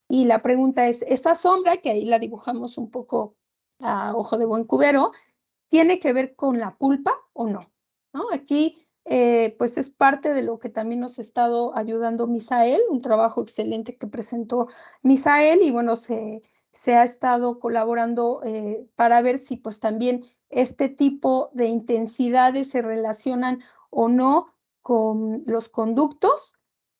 y la pregunta es, ¿esta sombra, que ahí la dibujamos un poco a ojo de buen cubero, tiene que ver con la pulpa o no? ¿No? Aquí pues es parte de lo que también nos ha estado ayudando Misael, un trabajo excelente que presentó Misael y bueno, se ha estado colaborando para ver si pues también este tipo de intensidades se relacionan o no con los conductos.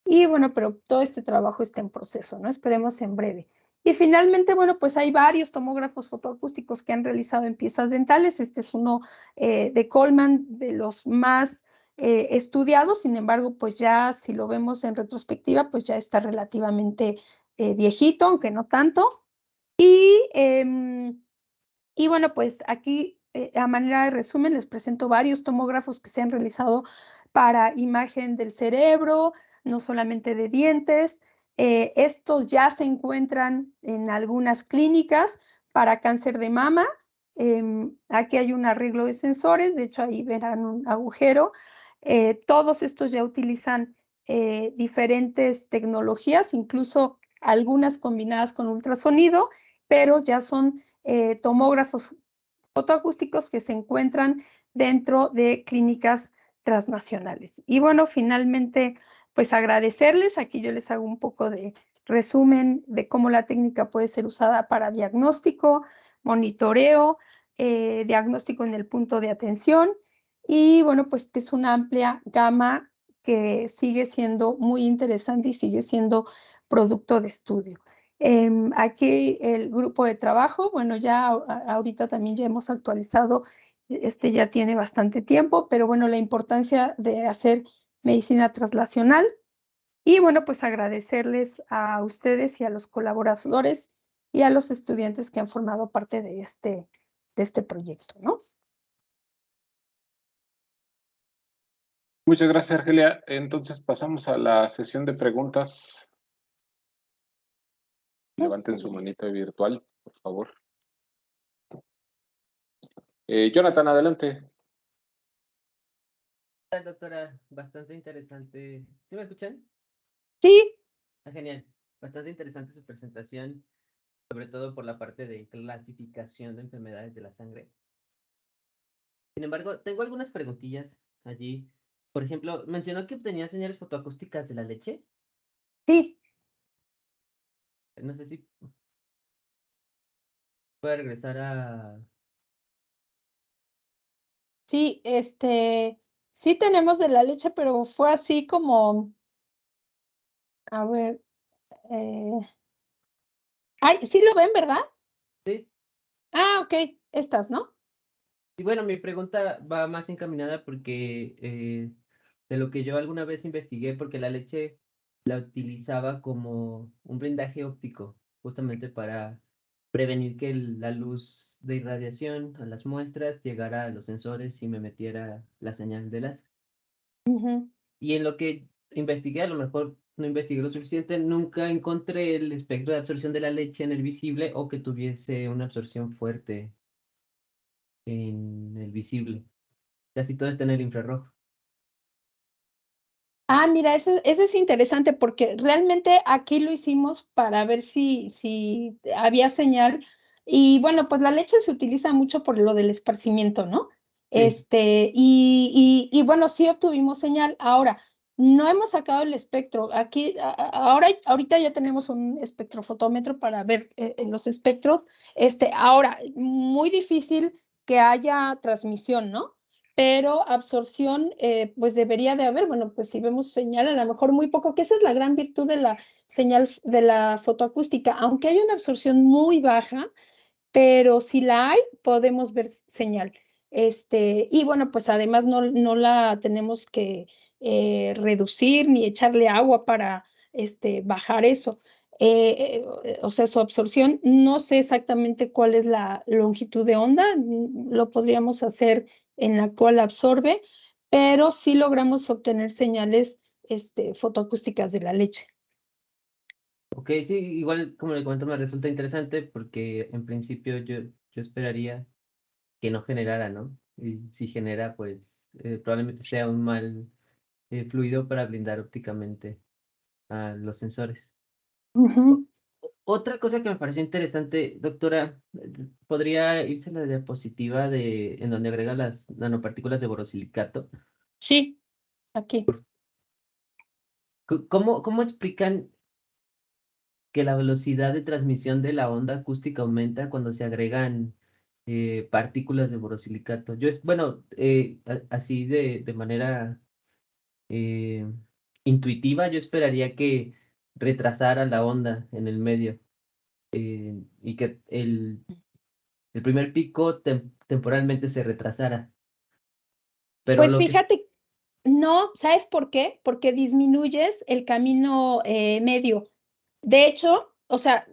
Y bueno, pero todo este trabajo está en proceso, ¿no? Esperemos en breve. Y finalmente, bueno, pues hay varios tomógrafos fotoacústicos que han realizado en piezas dentales. Este es uno de Coleman, de los más estudiados. Sin embargo, pues ya si lo vemos en retrospectiva, pues ya está relativamente viejito, aunque no tanto. Y bueno, pues aquí a manera de resumen les presento varios tomógrafos que se han realizado para imagen del cerebro, no solamente de dientes. Estos ya se encuentran en algunas clínicas para cáncer de mama. Aquí hay un arreglo de sensores, de hecho ahí verán un agujero. Todos estos ya utilizan diferentes tecnologías, incluso algunas combinadas con ultrasonido, pero ya son tomógrafos fotoacústicos que se encuentran dentro de clínicas transnacionales. Y bueno, finalmente, pues agradecerles. Aquí yo les hago un poco de resumen de cómo la técnica puede ser usada para diagnóstico, monitoreo, diagnóstico en el punto de atención. Y bueno, pues es una amplia gama que sigue siendo muy interesante y sigue siendo producto de estudio. Aquí el grupo de trabajo, bueno, ya ahorita también ya hemos actualizado, ya tiene bastante tiempo, pero bueno, la importancia de hacer medicina translacional y bueno, pues agradecerles a ustedes y a los colaboradores y a los estudiantes que han formado parte de este proyecto, ¿no? Muchas gracias, Argelia. Entonces pasamos a la sesión de preguntas. Levanten su manito virtual, por favor. Jonathan, adelante. Hola, doctora, bastante interesante. ¿Sí me escuchan? Sí. Genial. Bastante interesante su presentación, sobre todo por la parte de clasificación de enfermedades de la sangre. Sin embargo, tengo algunas preguntillas allí. Por ejemplo, mencionó que obtenía señales fotoacústicas de la leche. Sí. No sé si puede regresar a... Sí, sí tenemos de la leche, pero fue así como, a ver, ay, sí lo ven, ¿verdad? Sí. Ah, ok, estas, ¿no? Y bueno, mi pregunta va más encaminada porque de lo que yo alguna vez investigué, porque la leche la utilizaba como un blindaje óptico, justamente para prevenir que la luz de irradiación a las muestras llegara a los sensores y me metiera la señal de láser. Y en lo que investigué, a lo mejor no investigué lo suficiente, nunca encontré el espectro de absorción de la leche en el visible o que tuviese una absorción fuerte en el visible. Casi todo está en el infrarrojo. Ah, mira, eso es interesante porque realmente aquí lo hicimos para ver si había señal. Y bueno, pues la leche se utiliza mucho por lo del esparcimiento, ¿no? Sí. Y bueno, sí obtuvimos señal. Ahora, no hemos sacado el espectro. Aquí, ahorita ya tenemos un espectrofotómetro para ver los espectros. Ahora, muy difícil que haya transmisión, ¿no? Pero absorción, pues debería de haber. Bueno, pues si vemos señal, a lo mejor muy poco, que esa es la gran virtud de la señal de la fotoacústica, aunque hay una absorción muy baja, pero si la hay, podemos ver señal. Y bueno, pues además no la tenemos que reducir ni echarle agua para bajar eso. O sea, su absorción, no sé exactamente cuál es la longitud de onda, lo podríamos hacer en la cual absorbe, pero sí logramos obtener señales fotoacústicas de la leche. Ok, sí, igual como le comento me resulta interesante porque en principio yo esperaría que no generara, ¿no? Y si genera, pues probablemente sea un mal fluido para blindar ópticamente a los sensores. Ujú. Otra cosa que me pareció interesante, doctora, ¿podría irse a la diapositiva en donde agrega las nanopartículas de borosilicato? Sí, aquí. ¿Cómo explican que la velocidad de transmisión de la onda acústica aumenta cuando se agregan partículas de borosilicato? Bueno, así de manera eh, intuitiva, yo esperaría que retrasara la onda en el medio y que el primer pico temporalmente se retrasara. Pero Pues lo que... fíjate, no, ¿sabes por qué? Porque disminuyes el camino medio. De hecho, o sea,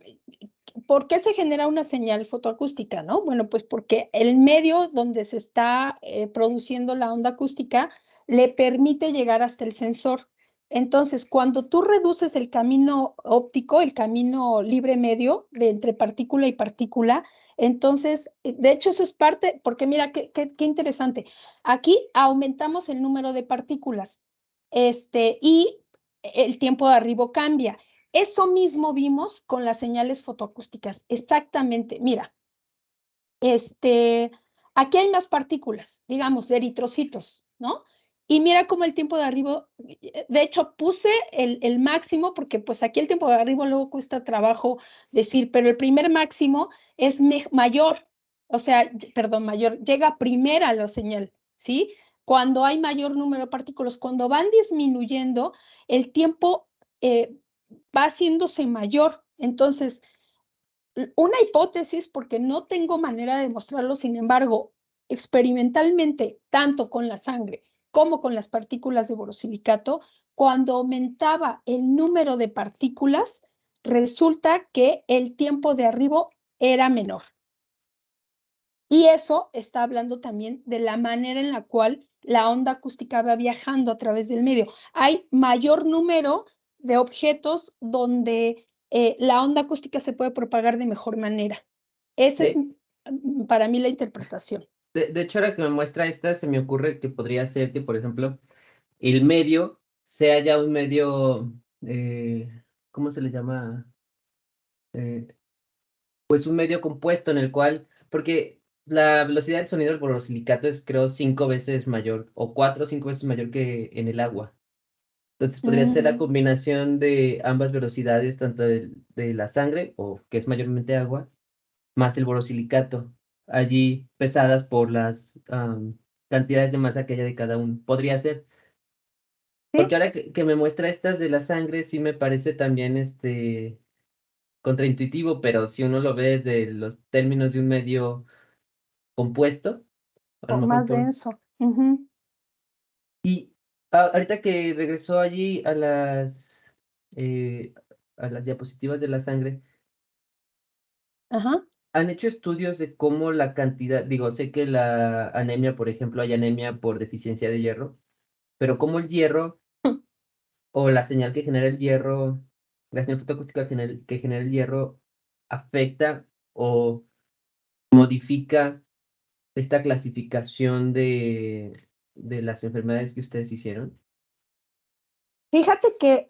¿por qué se genera una señal fotoacústica, no? Bueno, pues porque el medio donde se está produciendo la onda acústica le permite llegar hasta el sensor. Entonces, cuando tú reduces el camino óptico, el camino libre medio de entre partícula y partícula, entonces, de hecho, eso es parte, porque mira, qué interesante. Aquí aumentamos el número de partículas, y el tiempo de arribo cambia. Eso mismo vimos con las señales fotoacústicas, exactamente. Mira, aquí hay más partículas, digamos, de eritrocitos, ¿no? Y mira cómo el tiempo de arribo, de hecho puse el máximo, porque pues aquí el tiempo de arribo luego cuesta trabajo decir, pero el primer máximo es mayor, o sea, perdón, mayor, llega primera la señal, ¿sí? Cuando hay mayor número de partículas, cuando van disminuyendo, el tiempo va haciéndose mayor. Entonces, una hipótesis, porque no tengo manera de demostrarlo, sin embargo, experimentalmente, tanto con la sangre como con las partículas de borosilicato, cuando aumentaba el número de partículas, resulta que el tiempo de arribo era menor. Y eso está hablando también de la manera en la cual la onda acústica va viajando a través del medio. Hay mayor número de objetos donde la onda acústica se puede propagar de mejor manera. Esa es para mí la interpretación. De hecho, ahora que me muestra esta, se me ocurre que podría ser que, por ejemplo, el medio sea ya un medio, ¿cómo se le llama? Eh, pues un medio compuesto en el cual, porque la velocidad del sonido del borosilicato es creo 5 veces mayor o 4 o 5 veces mayor que en el agua. Entonces podría ser la combinación de ambas velocidades, tanto de la sangre, o que es mayormente agua, más el borosilicato, allí pesadas por las cantidades de masa que haya de cada uno. Podría ser. ¿Sí? Porque ahora que me muestra estas de la sangre, sí me parece también contraintuitivo, pero si uno lo ve desde los términos de un medio compuesto, a lo O mejor más por... denso. Uh-huh. Y ahorita que regresó allí eh, a las diapositivas de la sangre, Ajá. ¿han hecho estudios de cómo la cantidad, digo, sé que la anemia, por ejemplo, hay anemia por deficiencia de hierro, pero cómo el hierro o la señal que genera el hierro, la señal fotoacústica que genera el hierro afecta o modifica esta clasificación de las enfermedades que ustedes hicieron? Fíjate que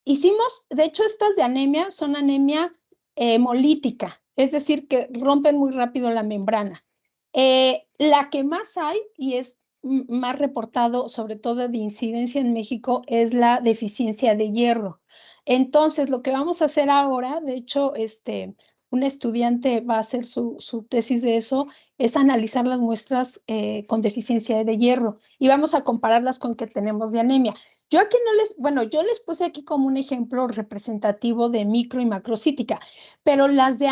hicimos, de hecho, estas de anemia son anemia hemolítica, es decir, que rompen muy rápido la membrana. La que más hay y es más reportado, sobre todo de incidencia en México, es la deficiencia de hierro. Entonces, lo que vamos a hacer ahora, de hecho, un estudiante va a hacer su tesis de eso, es analizar las muestras con deficiencia de hierro y vamos a compararlas con que tenemos de anemia. Yo aquí bueno, yo les puse aquí como un ejemplo representativo de micro y macrocítica, pero las de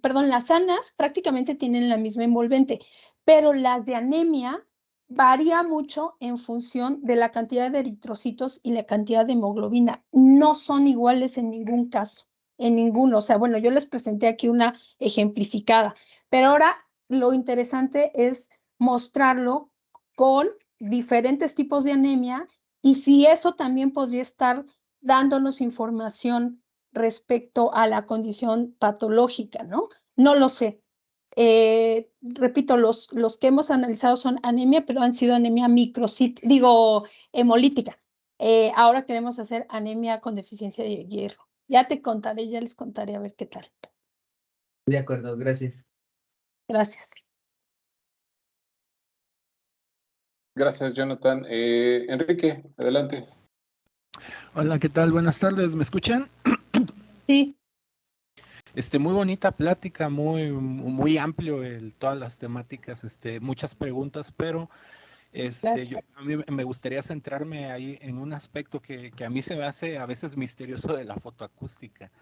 las sanas prácticamente tienen la misma envolvente, pero las de anemia varía mucho en función de la cantidad de eritrocitos y la cantidad de hemoglobina. No son iguales en ningún caso, en ninguno. O sea, bueno, yo les presenté aquí una ejemplificada, pero ahora lo interesante es mostrarlo con diferentes tipos de anemia y si eso también podría estar dándonos información respecto a la condición patológica, ¿no? No lo sé. Repito, los que hemos analizado son anemia, pero han sido anemia hemolítica. Ahora queremos hacer anemia con deficiencia de hierro. Ya les contaré a ver qué tal. De acuerdo, gracias. Gracias. Gracias, Jonathan. Enrique, adelante. Hola, ¿qué tal? Buenas tardes, ¿me escuchan? Sí. Muy bonita plática, muy amplio todas las temáticas, muchas preguntas, pero a mí me gustaría centrarme ahí en un aspecto que a mí se me hace a veces misterioso de la fotoacústica.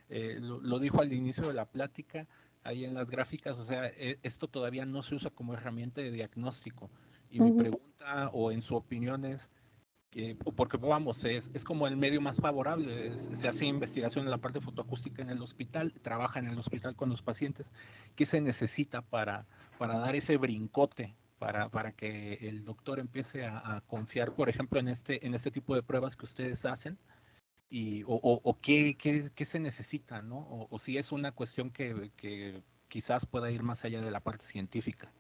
Lo dijo al inicio de la plática, ahí en las gráficas, o sea, esto todavía no se usa como herramienta de diagnóstico. Y mi pregunta, o en su opinión, es, porque vamos, es como el medio más favorable, se hace investigación en la parte fotoacústica en el hospital, trabaja en el hospital con los pacientes. ¿Qué se necesita para dar ese brincote, para que el doctor empiece a confiar, por ejemplo, en este tipo de pruebas que ustedes hacen? O qué se necesita, ¿no? O si es una cuestión que quizás pueda ir más allá de la parte científica.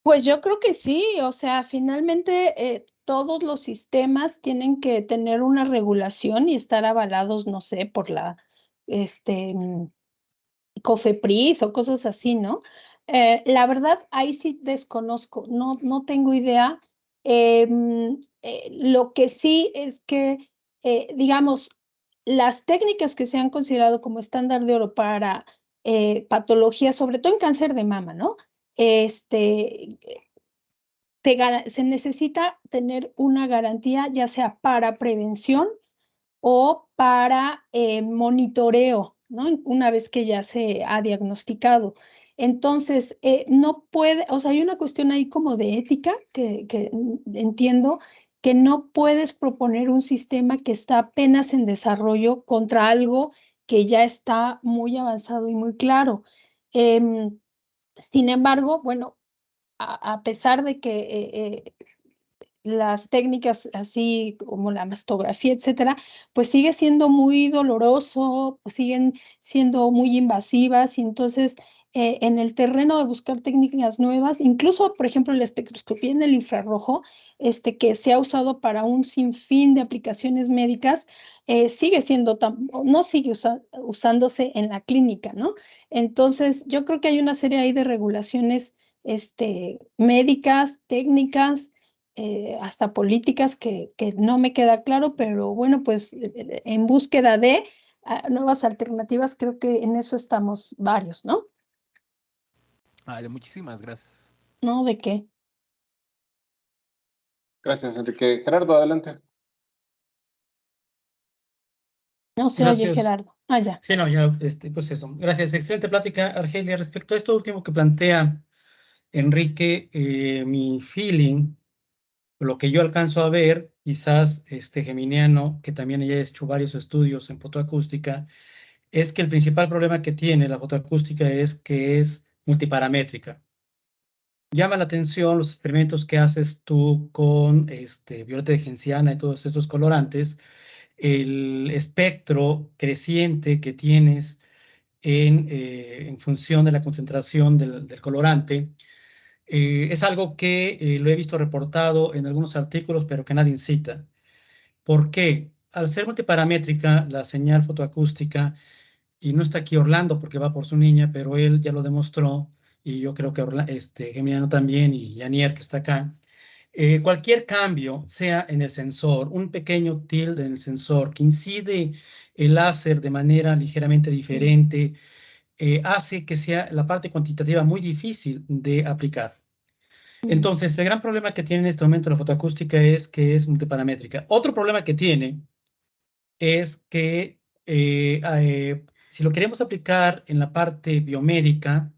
Pues yo creo que sí, o sea, finalmente todos los sistemas tienen que tener una regulación y estar avalados, no sé, por la COFEPRIS o cosas así, ¿no? La verdad, ahí sí desconozco, no tengo idea. Lo que sí es que, digamos, las técnicas que se han considerado como estándar de oro para patologías, sobre todo en cáncer de mama, ¿no? Se necesita tener una garantía, ya sea para prevención o para monitoreo, ¿no? Una vez que ya se ha diagnosticado. Entonces, no puede, o sea, hay una cuestión ahí como de ética que entiendo que no puedes proponer un sistema que está apenas en desarrollo contra algo que ya está muy avanzado y muy claro. Sin embargo, bueno, a pesar de que las técnicas así como la mastografía, etcétera, pues sigue siendo muy doloroso, pues siguen siendo muy invasivas y entonces en el terreno de buscar técnicas nuevas, incluso por ejemplo la espectroscopía en el infrarrojo, que se ha usado para un sinfín de aplicaciones médicas, sigue siendo, no sigue usándose en la clínica, ¿no? Entonces yo creo que hay una serie ahí de regulaciones médicas, técnicas, hasta políticas que no me queda claro, pero bueno, pues en búsqueda de nuevas alternativas, creo que en eso estamos varios, ¿no? Vale, muchísimas gracias. ¿No? ¿De qué? Gracias, Enrique. Gerardo, adelante. No se oye, Gracias. Gerardo. Ah, ya. Sí, no, ya, pues eso. Gracias. Excelente plática, Argelia. Respecto a esto último que plantea Enrique, mi feeling, lo que yo alcanzo a ver, quizás Geminiano, que también ella ha hecho varios estudios en fotoacústica, es que el principal problema que tiene la fotoacústica es que es multiparamétrica. Llama la atención los experimentos que haces tú con violeta de genciana y todos estos colorantes, el espectro creciente que tienes en función de la concentración del colorante. Es algo que lo he visto reportado en algunos artículos, pero que nadie cita. ¿Por qué? Al ser multiparamétrica, la señal fotoacústica, y no está aquí Orlando porque va por su niña, pero él ya lo demostró, y yo creo que Geminiano también, y Yanier que está acá, cualquier cambio, sea en el sensor, un pequeño tilde en el sensor que incide el láser de manera ligeramente diferente, hace que sea la parte cuantitativa muy difícil de aplicar. Entonces, el gran problema que tiene en este momento la fotoacústica es que es multiparamétrica. Otro problema que tiene es que si lo queremos aplicar en la parte biomédica,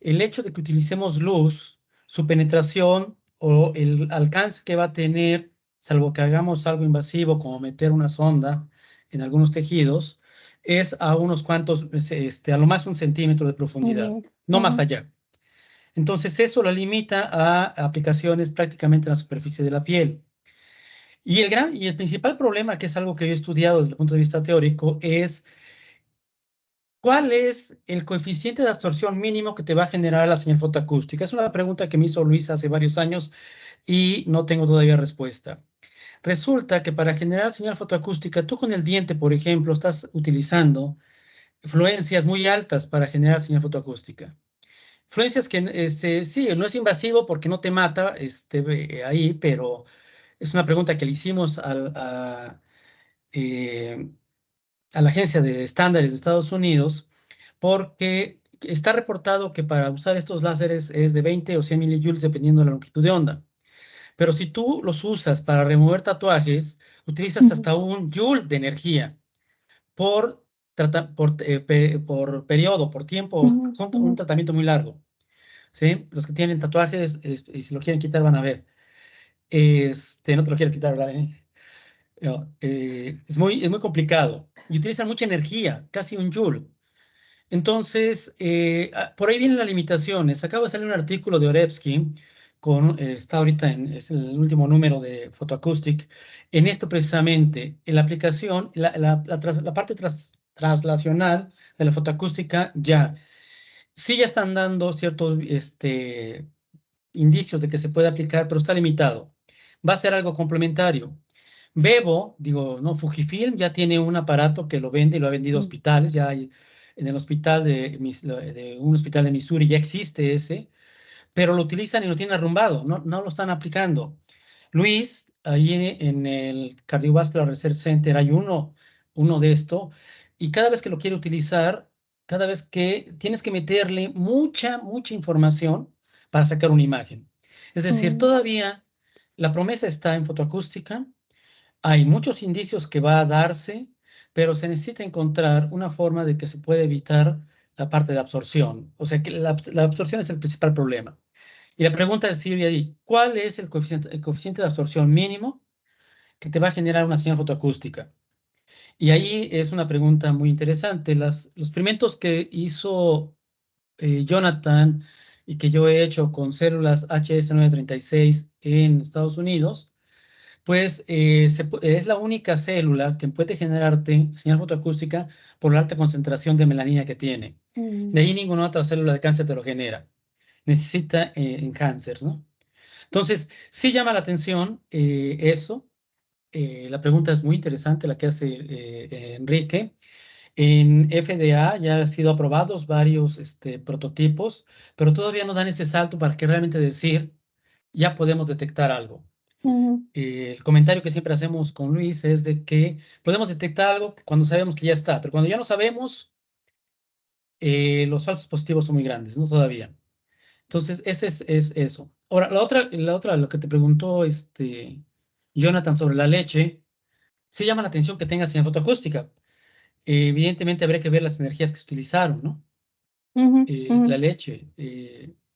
el hecho de que utilicemos luz su penetración o el alcance que va a tener, salvo que hagamos algo invasivo como meter una sonda en algunos tejidos, es a unos cuantos, a lo más 1 centímetro de profundidad, no más allá. Entonces eso lo limita a aplicaciones prácticamente en la superficie de la piel. Y el principal problema, que es algo que yo he estudiado desde el punto de vista teórico, es ¿cuál es el coeficiente de absorción mínimo que te va a generar la señal fotoacústica? Es una pregunta que me hizo Luis hace varios años y no tengo todavía respuesta. Resulta que para generar señal fotoacústica, tú con el diente, por ejemplo, estás utilizando fluencias muy altas para generar señal fotoacústica. Fluencias que, sí, no es invasivo porque no te mata ahí, pero es una pregunta que le hicimos a la Agencia de Estándares de Estados Unidos, porque está reportado que para usar estos láseres es de 20 o 100 millijoules dependiendo de la longitud de onda. Pero si tú los usas para remover tatuajes, utilizas hasta 1 joule de energía por periodo, por tiempo. Son un tratamiento muy largo. ¿Sí? Los que tienen tatuajes, y si lo quieren quitar, van a ver. No te lo quieres quitar, ¿verdad? No, es muy complicado. Y utilizan mucha energía, casi 1 joule. Entonces, por ahí vienen las limitaciones. Acaba de salir un artículo de Orevsky, está ahorita es el último número de Photoacoustic, en esto precisamente, en la aplicación, la parte traslacional de la fotoacústica sí ya están dando ciertos indicios de que se puede aplicar, pero está limitado. Va a ser algo complementario. Fujifilm ya tiene un aparato que lo vende y lo ha vendido a hospitales. Ya hay, en el hospital un hospital de Missouri ya existe ese, pero lo utilizan y lo tienen arrumbado, no lo están aplicando. Luis, ahí en el Cardiovascular Research Center hay uno de esto, y cada vez que lo quiere utilizar, cada vez que tienes que meterle mucha información para sacar una imagen. Es decir, todavía la promesa está en fotoacústica, hay muchos indicios que va a darse, pero se necesita encontrar una forma de que se pueda evitar la parte de absorción. O sea, que la absorción es el principal problema. Y la pregunta es, ahí, ¿cuál es el coeficiente de absorción mínimo que te va a generar una señal fotoacústica? Y ahí es una pregunta muy interesante. Los experimentos que hizo Jonathan y que yo he hecho con células HS936 en Estados Unidos, pues es la única célula que puede generarte señal fotoacústica por la alta concentración de melanina que tiene. De ahí ninguna otra célula de cáncer te lo genera. Necesita enhancers, ¿no? Entonces, sí llama la atención eso. La pregunta es muy interesante la que hace Enrique. En FDA ya han sido aprobados varios prototipos, pero todavía no dan ese salto para que realmente decir, ya podemos detectar algo. El comentario que siempre hacemos con Luis es de que podemos detectar algo cuando sabemos que ya está, pero cuando ya no sabemos, los falsos positivos son muy grandes, ¿no? Todavía. Entonces, ese es eso. Ahora, la otra, lo que te preguntó Jonathan sobre la leche, sí llama la atención que tenga señal fotoacústica. Evidentemente habría que ver las energías que se utilizaron, ¿no? La leche,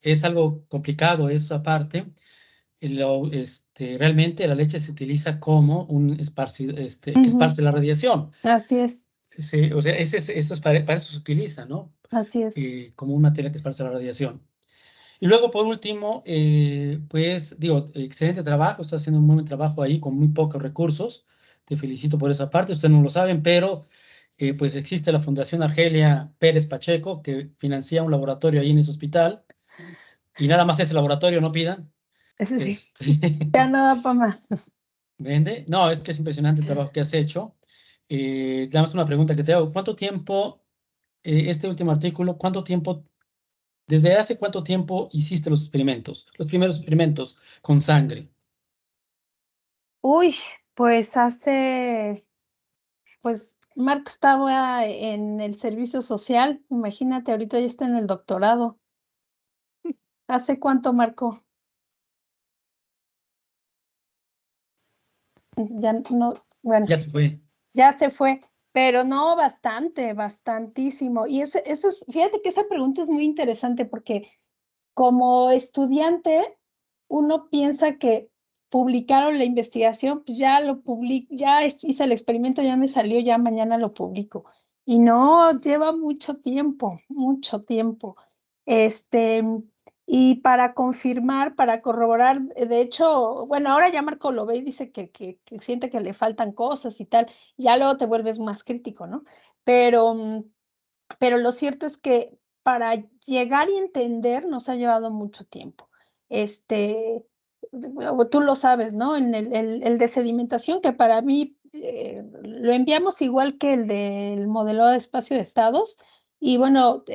es algo complicado esa parte. Realmente la leche se utiliza como que esparce la radiación. Así es. Sí, o sea, eso es para eso se utiliza, ¿no? Así es. Como un material que esparce la radiación. Y luego, por último, pues digo, excelente trabajo, estás haciendo un muy buen trabajo ahí con muy pocos recursos. Te felicito por esa parte, ustedes no lo saben, pero pues existe la Fundación Argelia Pérez Pacheco que financia un laboratorio ahí en ese hospital y nada más ese laboratorio, no pidan. Sí. Ya nada para más. ¿Vende? No, es que es impresionante el trabajo que has hecho. Nada más una pregunta que te hago. ¿Cuánto tiempo, este último artículo, desde hace cuánto tiempo hiciste los primeros experimentos con sangre? Uy, pues Marco estaba en el servicio social, imagínate, ahorita ya está en el doctorado. ¿Hace cuánto, Marco? Ya no, bueno. Ya se fue. Ya se fue, pero no, bastantísimo. Y fíjate que esa pregunta es muy interesante porque como estudiante, uno piensa que publicaron la investigación, pues ya lo ya hice el experimento, ya me salió, ya mañana lo publico. Y no, lleva mucho tiempo, mucho tiempo. Y para confirmar, para corroborar, de hecho, bueno, ahora ya Marco lo ve y dice que siente que le faltan cosas y tal, ya luego te vuelves más crítico, ¿no? Pero lo cierto es que para llegar y entender nos ha llevado mucho tiempo. Tú lo sabes, ¿no? En el de sedimentación, que para mí lo enviamos igual que el del modelo de espacio de estados, y bueno,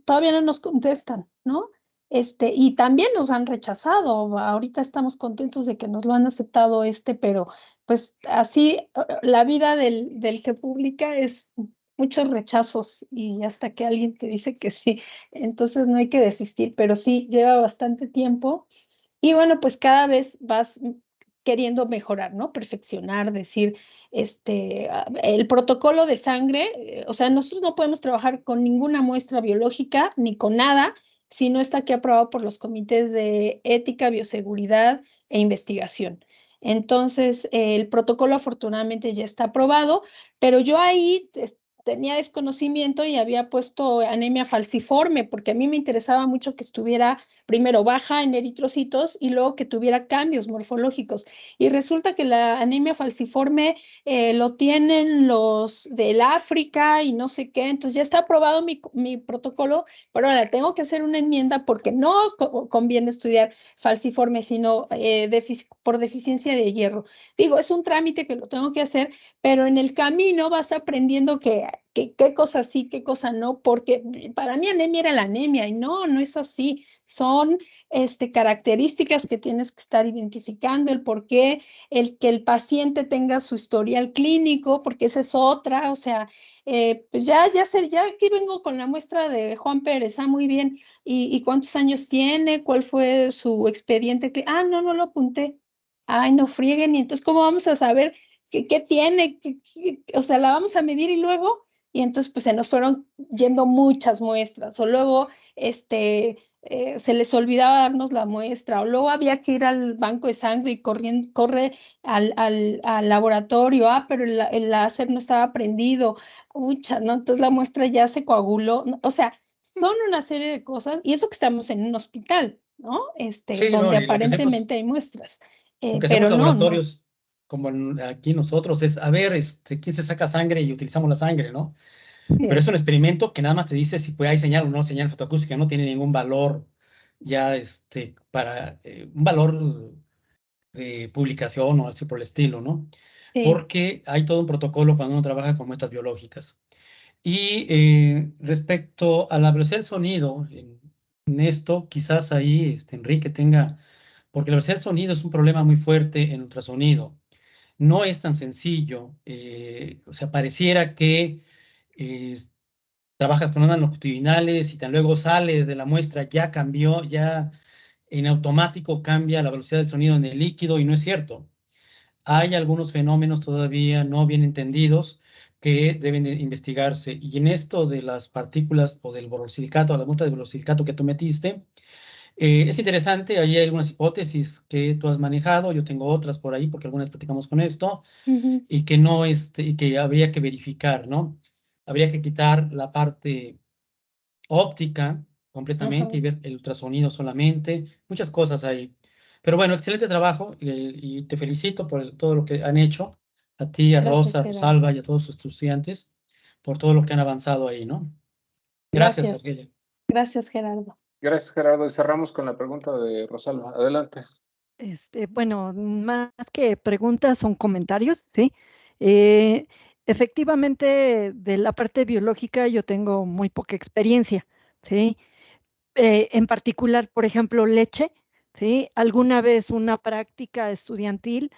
todavía no nos contestan, ¿no? Y también nos han rechazado. Ahorita estamos contentos de que nos lo han aceptado pero pues así la vida del que publica es muchos rechazos y hasta que alguien te dice que sí, entonces no hay que desistir, pero sí, lleva bastante tiempo y bueno, pues cada vez vas queriendo mejorar, ¿no? Perfeccionar, decir, el protocolo de sangre, o sea, nosotros no podemos trabajar con ninguna muestra biológica ni con nada si no está aquí aprobado por los comités de ética, bioseguridad e investigación. Entonces, el protocolo afortunadamente ya está aprobado, pero yo ahí tenía desconocimiento y había puesto anemia falciforme, porque a mí me interesaba mucho que estuviera primero baja en eritrocitos y luego que tuviera cambios morfológicos. Y resulta que la anemia falciforme lo tienen los del África y no sé qué, entonces ya está aprobado mi protocolo, pero ahora tengo que hacer una enmienda porque no conviene estudiar falciforme, sino por deficiencia de hierro. Digo, es un trámite que lo tengo que hacer, pero en el camino vas aprendiendo qué cosa sí, qué cosa no, porque para mí anemia era la anemia y no es así. Son características que tienes que estar identificando, el por qué, el que el paciente tenga su historial clínico, porque esa es otra, o sea, pues ya aquí vengo con la muestra de Juan Pérez, muy bien, ¿y cuántos años tiene? ¿Cuál fue su expediente? No lo apunté. Ay, no frieguen, y entonces, ¿cómo vamos a saber qué tiene? O sea, la vamos a medir y entonces, pues se nos fueron yendo muchas muestras, o luego, se les olvidaba darnos la muestra, o luego había que ir al banco de sangre y corre al laboratorio, pero el láser no estaba prendido, ucha, ¿no? Entonces la muestra ya se coaguló, ¿no? O sea, son una serie de cosas, y eso que estamos en un hospital, ¿no? Sí, no, Donde y aparentemente hay muestras, lo que hacemos pero en no. laboratorios, como aquí nosotros, es a ver, quién se saca sangre y utilizamos la sangre, ¿no? Pero es un experimento que nada más te dice si hay señal o no señal fotoacústica, no tiene ningún valor ya para un valor de publicación o así por el estilo, ¿no? Sí. Porque hay todo un protocolo cuando uno trabaja con muestras biológicas. Y respecto a la velocidad del sonido, en esto quizás ahí Enrique tenga, porque la velocidad del sonido es un problema muy fuerte en ultrasonido. No es tan sencillo, o sea, pareciera que eh, trabajas con ondas longitudinales y tan luego sale de la muestra, ya cambió, ya en automático cambia la velocidad del sonido en el líquido y no es cierto. Hay algunos fenómenos todavía no bien entendidos que deben de investigarse. Y en esto de las partículas o del borosilicato, la muestra de borosilicato que tú metiste, es interesante. Ahí hay algunas hipótesis que tú has manejado. Yo tengo otras por ahí porque algunas platicamos con esto y que no, y que habría que verificar, ¿no? Habría que quitar la parte óptica completamente y ver el ultrasonido solamente, muchas cosas ahí. Pero bueno, excelente trabajo y te felicito por todo lo que han hecho, a ti, a Gracias, Rosa, a Gerardo. Rosalba y a todos sus estudiantes, por todo lo que han avanzado ahí, ¿no? Gracias, Gracias. Argelia. Gracias, Gerardo. Gracias, Gerardo. Y cerramos con la pregunta de Rosalba. Adelante. Bueno, más que preguntas son comentarios, ¿sí? Eh, Efectivamente, de la parte biológica yo tengo muy poca experiencia, ¿sí? En particular, por ejemplo, leche, ¿sí? Alguna vez una práctica estudiantil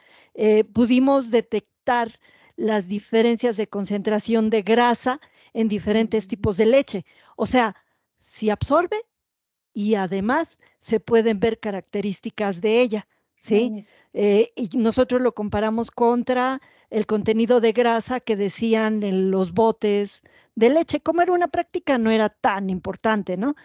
pudimos detectar las diferencias de concentración de grasa en diferentes tipos de leche. O sea, si absorbe y además se pueden ver características de ella, ¿sí? Y nosotros lo comparamos contra el contenido de grasa que decían en los botes de leche. Como era una práctica, no era tan importante, ¿no?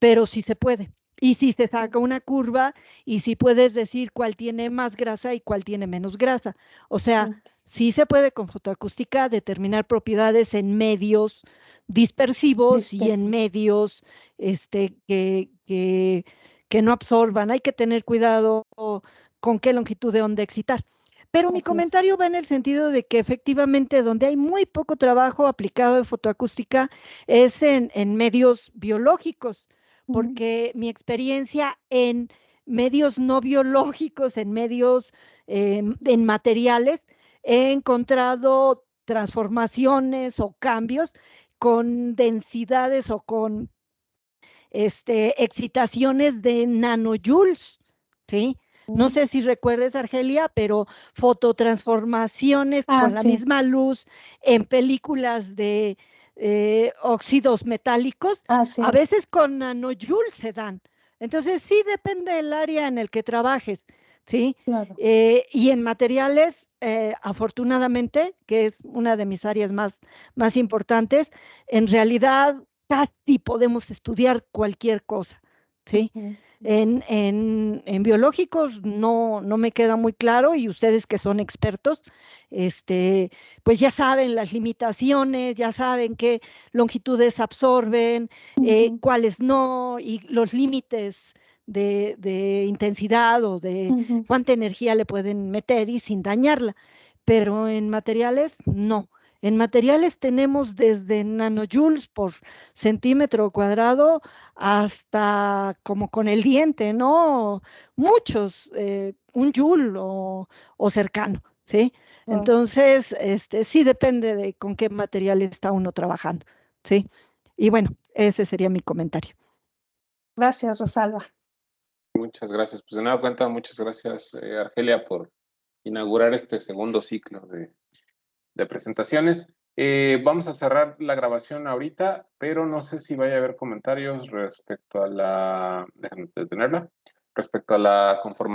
Pero sí se puede. Y si se saca una curva y si puedes decir cuál tiene más grasa y cuál tiene menos grasa. O sea, sí se puede con fotoacústica determinar propiedades en medios dispersivos y en medios que no absorban. Hay que tener cuidado con qué longitud de onda excitar. Pero mi comentario va en el sentido de que efectivamente donde hay muy poco trabajo aplicado de fotoacústica es en medios biológicos, porque mi experiencia en medios no biológicos, en medios, en materiales, he encontrado transformaciones o cambios con densidades o con excitaciones de nanojoules, ¿sí? No sé si recuerdes, Argelia, pero fototransformaciones con la misma luz en películas de óxidos metálicos, a veces con nanojoules se dan. Entonces, sí depende del área en el que trabajes, ¿sí? Claro. Y en materiales, afortunadamente, que es una de mis áreas más importantes, en realidad casi podemos estudiar cualquier cosa, ¿sí? En biológicos no me queda muy claro y ustedes que son expertos, pues ya saben las limitaciones, ya saben qué longitudes absorben, cuáles no, y los límites de intensidad o de cuánta energía le pueden meter y sin dañarla. Pero en materiales, no. En materiales tenemos desde nanojoules por centímetro cuadrado hasta como con el diente, ¿no? Muchos, un joule o cercano, ¿sí? Entonces, sí depende de con qué material está uno trabajando, ¿sí? Y bueno, ese sería mi comentario. Gracias, Rosalba. Muchas gracias. Pues de nueva cuenta, muchas gracias, Argelia, por inaugurar este segundo ciclo de presentaciones. Vamos a cerrar la grabación ahorita, pero no sé si vaya a haber comentarios respecto a la... Déjenme detenerla. Respecto a la conformación